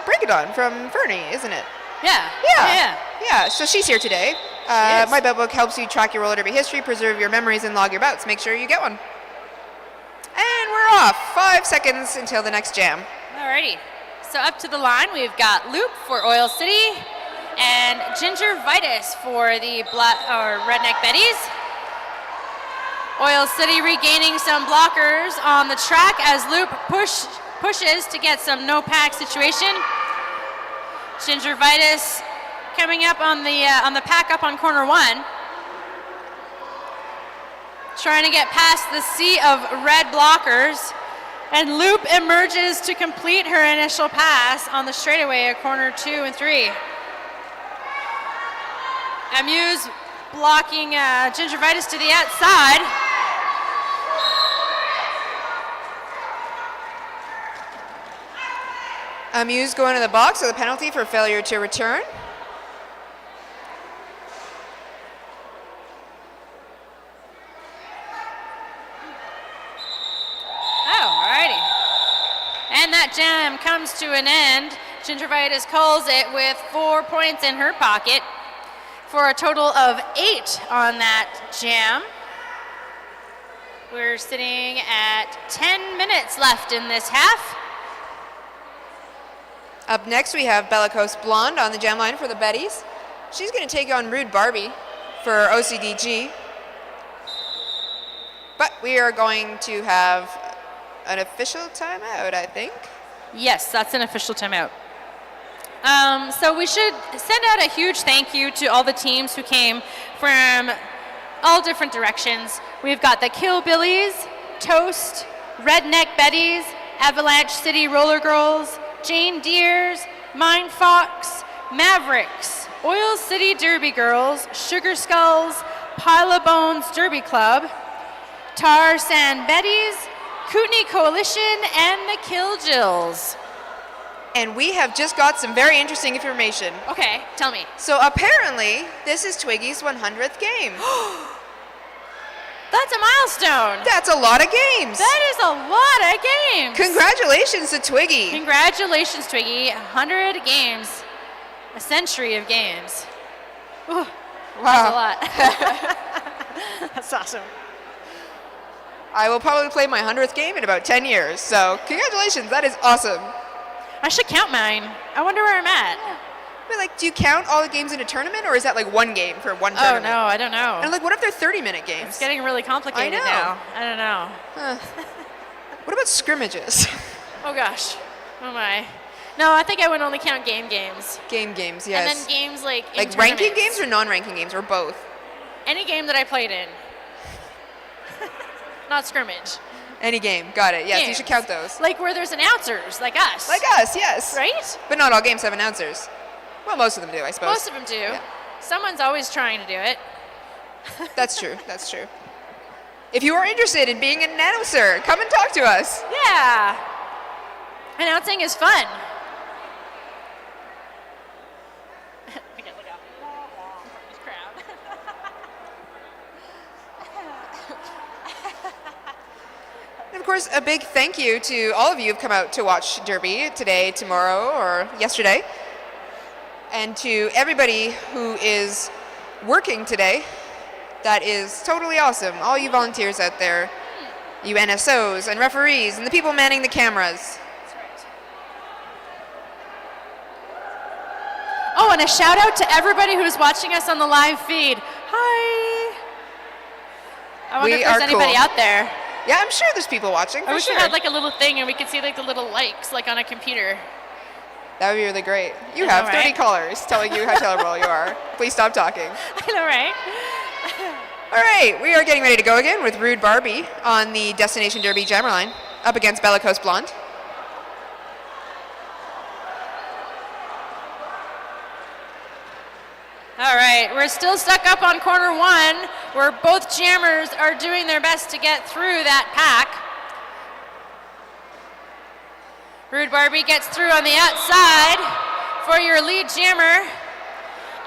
Breakadon, from Fernie, isn't it? Yeah, so she's here today. My Bout Book helps you track your roller derby history, preserve your memories, and log your bouts. Make sure you get one. And we're off. 5 seconds until the next jam. Alrighty. So up to the line, we've got Loop for Oil City and Ginger Vitus for the Redneck Betties. Oil City regaining some blockers on the track as Loop pushes to get some no-pack situation. Ginger Vitus coming up on the pack up on corner 1. Trying to get past the sea of red blockers. And Loop emerges to complete her initial pass on the straightaway at corner 2 and 3. Amuse blocking Ginger Vitus to the outside. Amuse going to the box with a penalty for failure to return. Alrighty. And that jam comes to an end. Ginger Vitus calls it with 4 points in her pocket for a total of 8 on that jam. We're sitting at 10 minutes left in this half. Up next, we have Bellicose Blonde on the jam line for the Betties. She's going to take on Rude Barbie for OCDG. But we are going to have an official timeout, I think. Yes, that's an official timeout. So we should send out a huge thank you to all the teams who came from all different directions. We've got the Killbillies, Toast, Redneck Betties, Avalanche City Roller Girls, Jane Deers, Mind Fox, Mavericks, Oil City Derby Girls, Sugar Skulls, Pile of Bones Derby Club, Tar Sand Betties, Kootenai Coalition, and the Killjills. And we have just got some very interesting information. Okay, tell me. So apparently, this is Twiggy's 100th game. That's a milestone. That's a lot of games. That is a lot of games. Congratulations to Twiggy. Congratulations, Twiggy. 100 games. A century of games. Ooh, wow. That's a lot. That's awesome. I will probably play my 100th game in about 10 years. So congratulations, that is awesome. I should count mine. I wonder where I'm at. But like, do you count all the games in a tournament, or is that like one game for one tournament? Oh no, I don't know. And like, what if they're 30-minute games? It's getting really complicated I know. now. I don't know. What about scrimmages? Oh gosh. Oh my. No, I think I would only count games. Games, yes. And then games like in like ranking tournaments. games or non-ranking games, or both? Any game that I played in. Not scrimmage. Any game, got it. Yes, Games. you should count those. Like where there's announcers, like us. Like us, yes. Right? But not all games have announcers. Well, most of them do, I suppose. Most of them do. Yeah. Someone's always trying to do it. That's true, that's true. If you are interested in being an announcer, come and talk to us. Yeah. Announcing is fun. Okay, look out. This crowd. And of course, a big thank you to all of you who've come out to watch Derby today, tomorrow, or yesterday. And to everybody who is working today. That is totally awesome. All you volunteers out there, you NSOs and referees and the people manning the cameras. Oh, and a shout out to everybody who's watching us on the live feed. Hi. I wonder if there's anybody cool. out there. Yeah, I'm sure there's people watching. I wish sure. we had like a little thing and we could see like the little likes like on a computer. That would be really great. You I have know, 30 right? callers telling you how terrible you are. Please stop talking. I know, right? All right, we are getting ready to go again with Rude Barbie on the Destination Derby jammer line up against Bellicose Blonde. All right, we're still stuck up on corner one, where both jammers are doing their best to get through that pack. Rude Barbie gets through on the outside for your lead jammer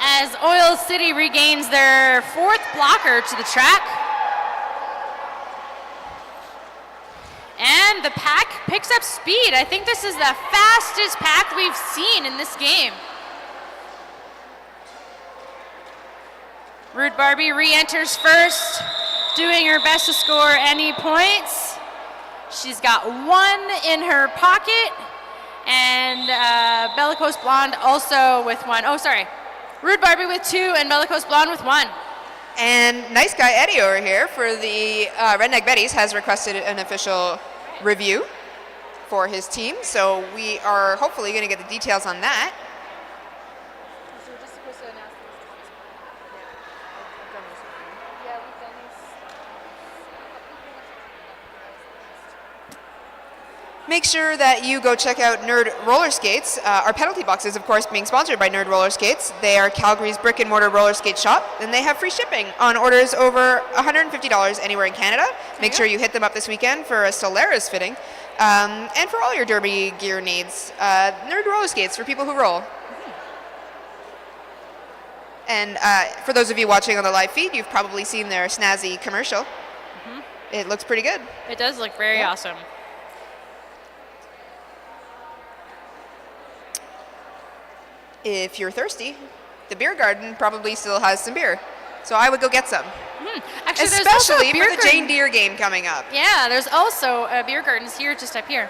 as Oil City regains their fourth blocker to the track. And the pack picks up speed. I think this is the fastest pack we've seen in this game. Rude Barbie re-enters first, doing her best to score any points. She's got one in her pocket, and Bellicose Blonde also with one. Oh, sorry. Rude Barbie with two, and Bellicose Blonde with one. And nice guy Eddie over here for the Redneck Betties has requested an official review for his team, so we are hopefully going to get the details on that. Make sure that you go check out Nerd Roller Skates. Our penalty boxes, of course, being sponsored by Nerd Roller Skates. They are Calgary's brick and mortar roller skate shop, and they have free shipping on orders over $150 anywhere in Canada. Make sure you hit them up this weekend for a Solaris fitting. And for all your derby gear needs, Nerd Roller Skates for people who roll. And for those of you watching on the live feed, you've probably seen their snazzy commercial. It looks pretty good. It does look very awesome. If you're thirsty, the beer garden probably still has some beer. So I would go get some. Actually, there's also a Especially beer for the Jane Deere game coming up. Yeah, there's also beer gardens here, just up here.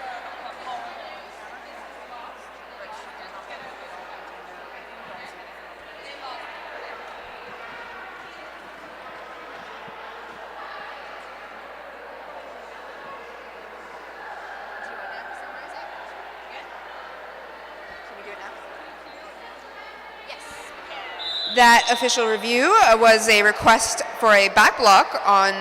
That official review was a request for a back block on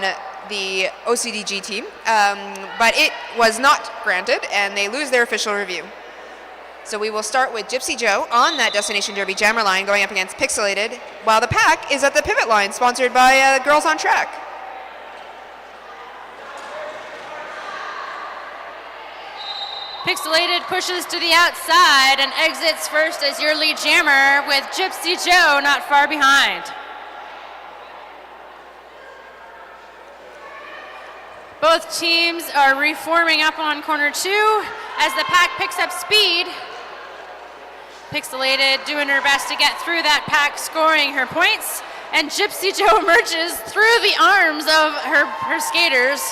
the OCDG team, but it was not granted, and they lose their official review. So we will start with Gypsy Joe on that Destination Derby jammer line going up against Pixelated, while the pack is at the pivot line, sponsored by Girls on Track. Pixelated pushes to the outside and exits first as your lead jammer, with Gypsy Joe not far behind. Both teams are reforming up on corner two as the pack picks up speed. Pixelated doing her best to get through that pack, scoring her points, and Gypsy Joe emerges through the arms of her skaters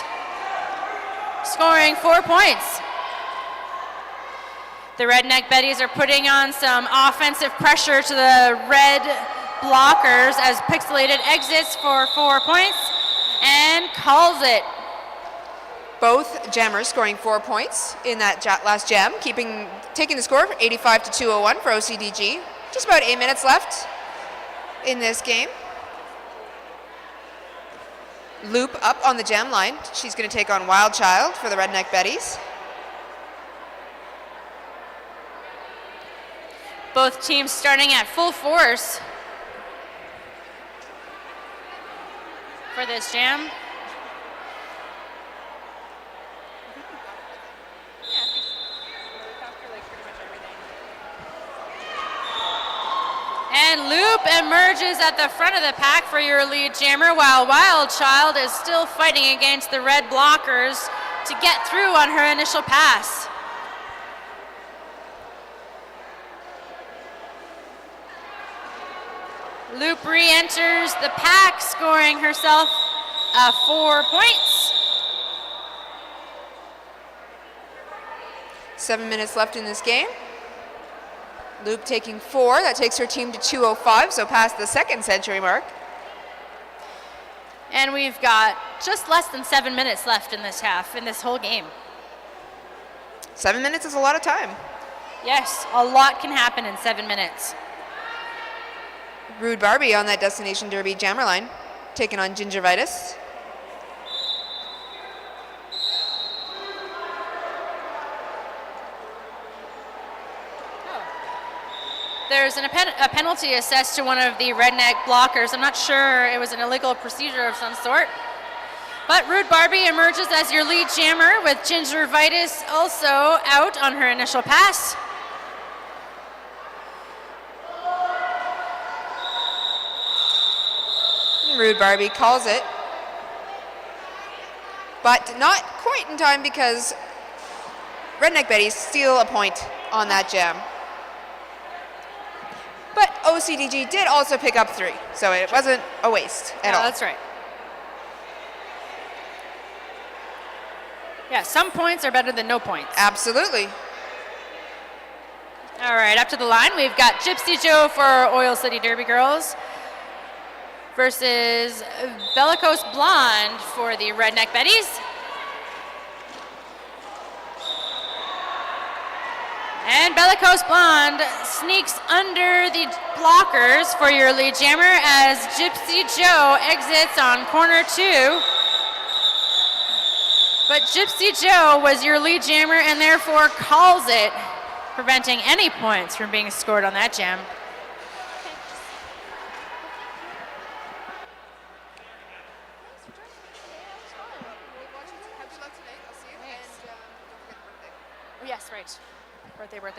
scoring 4 points. The Redneck Betties are putting on some offensive pressure to the red blockers as Pixelated exits for 4 points and calls it. Both jammers scoring 4 points in that last jam, taking the score 85 to 201 for OCDG. Just about 8 minutes left in this game. Loop up on the jam line. She's going to take on Wild Child for the Redneck Betties. Both teams starting at full force for this jam. And Loop emerges at the front of the pack for your lead jammer, while Wild Child is still fighting against the red blockers to get through on her initial pass. Loop re-enters the pack, scoring herself 4 points. 7 minutes left in this game. Loop taking 4, that takes her team to 205, so past the second century mark. And we've got just less than 7 minutes left in this half, in this whole game. 7 minutes is a lot of time. Yes, a lot can happen in 7 minutes. Rude Barbie on that Destination Derby jammer line, taking on Ginger Vitus. There's a penalty assessed to one of the Redneck blockers. I'm not sure, it was an illegal procedure of some sort. But Rude Barbie emerges as your lead jammer, with Ginger Vitus also out on her initial pass. Rude Barbie calls it, but not quite in time because Redneck Betties steal a point on that jam. But OCDG did also pick up 3, so it wasn't a waste at all. That's right. Yeah, some points are better than no points. Absolutely. All right, up to the line, we've got Gypsy Joe for Oil City Derby Girls versus Bellicose Blonde for the Redneck Betties. And Bellicose Blonde sneaks under the blockers for your lead jammer as Gypsy Joe exits on corner 2. But Gypsy Joe was your lead jammer and therefore calls it, preventing any points from being scored on that jam. Yes, right. Birthday.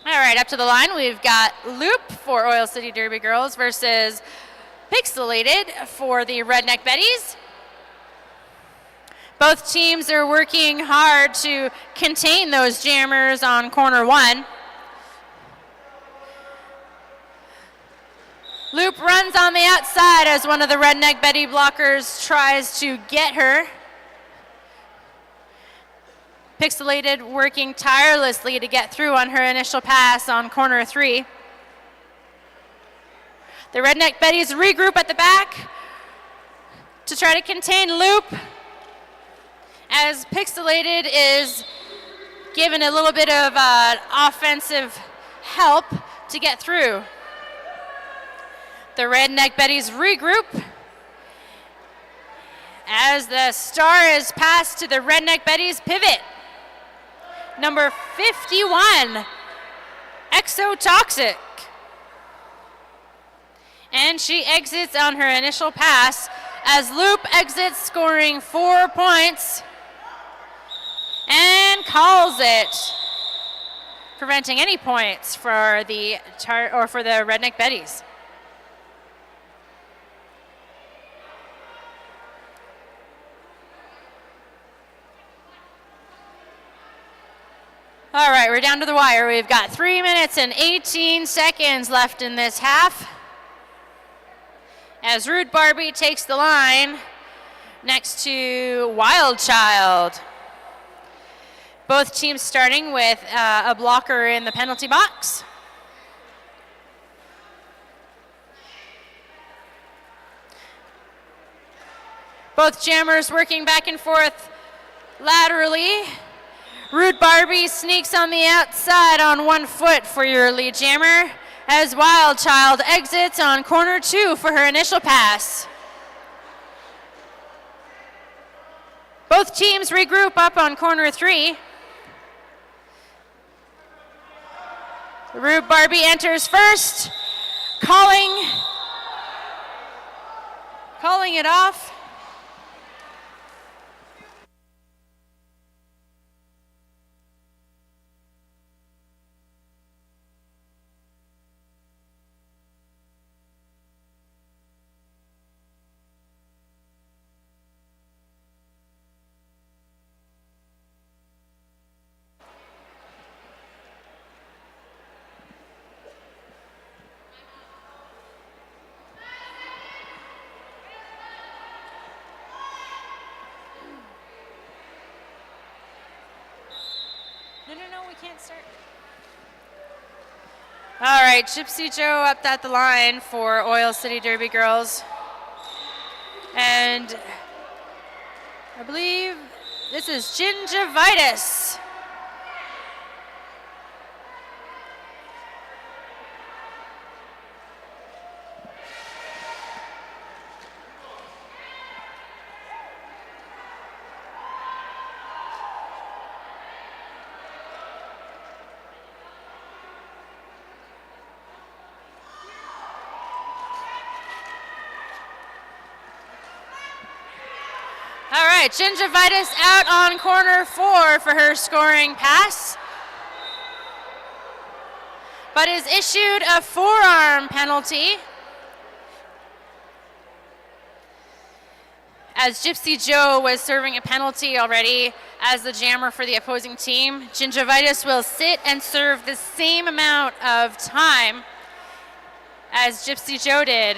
All right, up to the line, we've got Loop for Oil City Derby Girls versus Pixelated for the Redneck Betties. Both teams are working hard to contain those jammers on corner 1. Loop runs on the outside as one of the Redneck Betty blockers tries to get her. Pixelated working tirelessly to get through on her initial pass on corner 3. The Redneck Betties regroup at the back to try to contain Loop as Pixelated is given a little bit of offensive help to get through. The Redneck Betties regroup as the star is passed to the Redneck Betties pivot. Number 51, Exotoxic. And she exits on her initial pass as Loop exits, scoring 4 points and calls it, preventing any points for the Redneck Betties. All right, we're down to the wire. We've got 3 minutes and 18 seconds left in this half. As Rude Barbie takes the line next to Wild Child. Both teams starting with a blocker in the penalty box. Both jammers working back and forth laterally. Rude Barbie sneaks on the outside on 1 foot for your lead jammer, as Wild Child exits on corner 2 for her initial pass. Both teams regroup up on corner 3. Rude Barbie enters first, calling it off. No, we can't start. All right, Gypsy Joe up at the line for Oil City Derby Girls. And I believe this is Vitus. All right, Vitus out on corner 4 for her scoring pass, but is issued a forearm penalty as Gypsy Joe was serving a penalty already as the jammer for the opposing team. Vitus will sit and serve the same amount of time as Gypsy Joe did.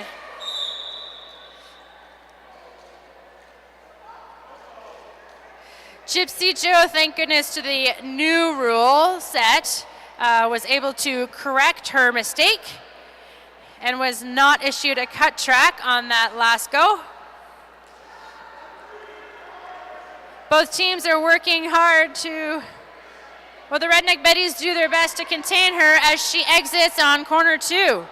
Gypsy Joe, thank goodness to the new rule set, was able to correct her mistake and was not issued a cut track on that last go. Both teams are working hard to, well, the Redneck Betties do their best to contain her as she exits on corner 2.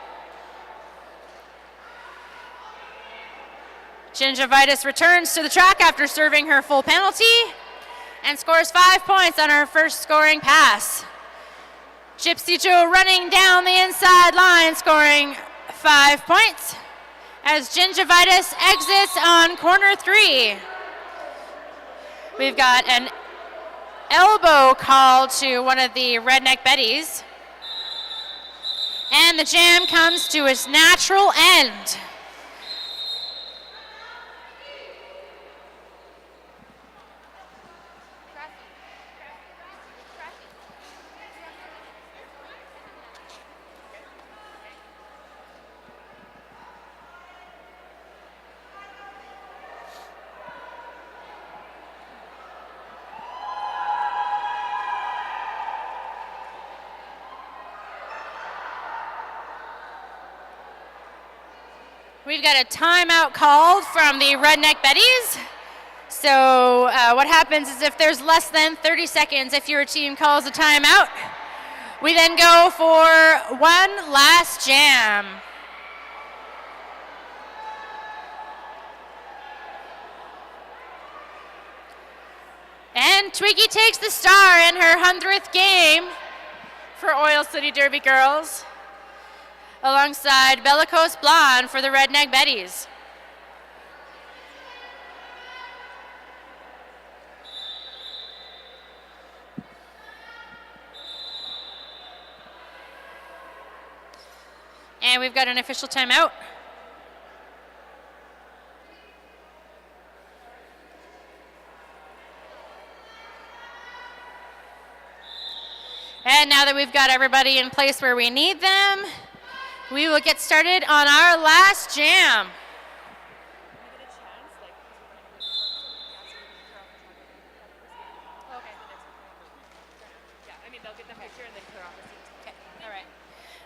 Vitus returns to the track after serving her full penalty and scores 5 points on her first scoring pass. Gypsy Joe running down the inside line, scoring 5 points as Vitus exits on corner 3. We've got an elbow call to one of the Redneck Betties, and the jam comes to its natural end. We've got a timeout called from the Redneck Betties. So what happens is if there's less than 30 seconds, if your team calls a timeout, we then go for one last jam. And Twiggy takes the star in her 100th game for Oil City Derby Girls, alongside Bellicose Blonde for the Redneck Betties. And we've got an official timeout. And now that we've got everybody in place where we need them, we will get started on our last jam.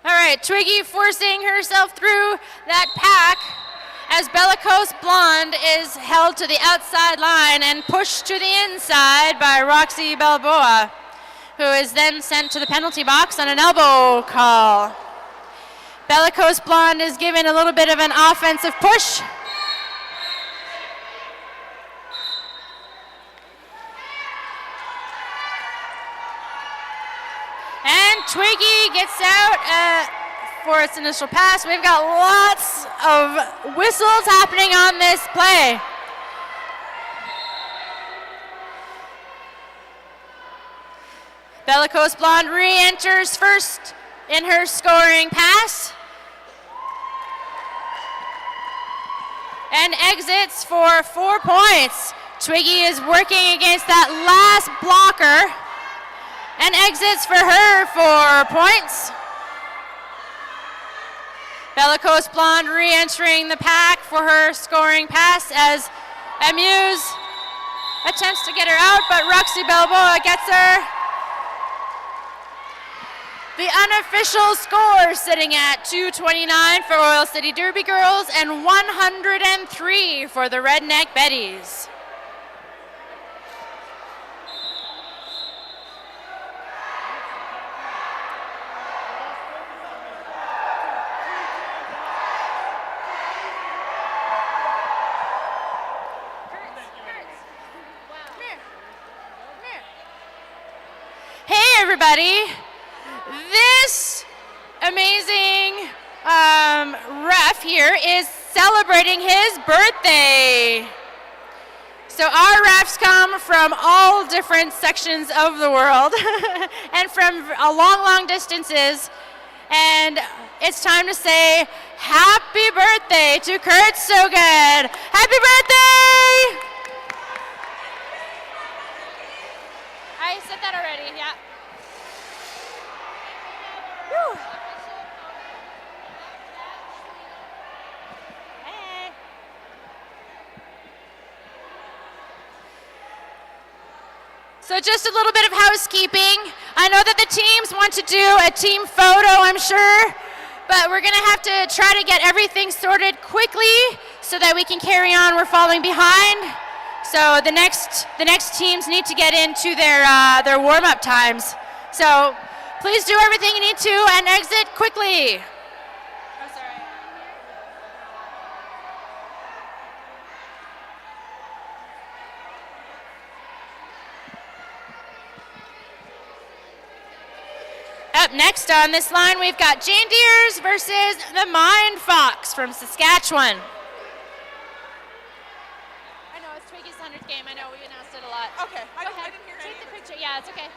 All right, Twiggy forcing herself through that pack as Bellicose Blonde is held to the outside line and pushed to the inside by Roxy Balboa, who is then sent to the penalty box on an elbow call. Bellicose Blonde is given a little bit of an offensive push. And Twiggy gets out for its initial pass. We've got lots of whistles happening on this play. Bellicose Blonde re-enters first in her scoring pass and exits for 4 points. Twiggy is working against that last blocker and exits for her 4 points. Bellicose Blonde re-entering the pack for her scoring pass as Amuse attempts to get her out, but Roxy Balboa gets her. The unofficial score sitting at 229 for Oil City Derby Girls and 103 for the Redneck Betties. Hey everybody, this amazing ref here is celebrating his birthday. So our refs come from all different sections of the world and from long distances, and it's time to say happy birthday to Kurt So Good. Happy birthday! I said that already, yeah. Woo. Hey. So just a little bit of housekeeping. I know that the teams want to do a team photo, I'm sure, but we're gonna have to try to get everything sorted quickly so that we can carry on. We're falling behind. So the next teams need to get into their warm-up times. So please do everything you need to and exit quickly. Oh, sorry. Up next on this line, we've got Jane Deers versus the Mind Fox from Saskatchewan. Game. I know we announced it a lot. Okay, I didn't hear any of it. Take the picture. Yeah, it's okay.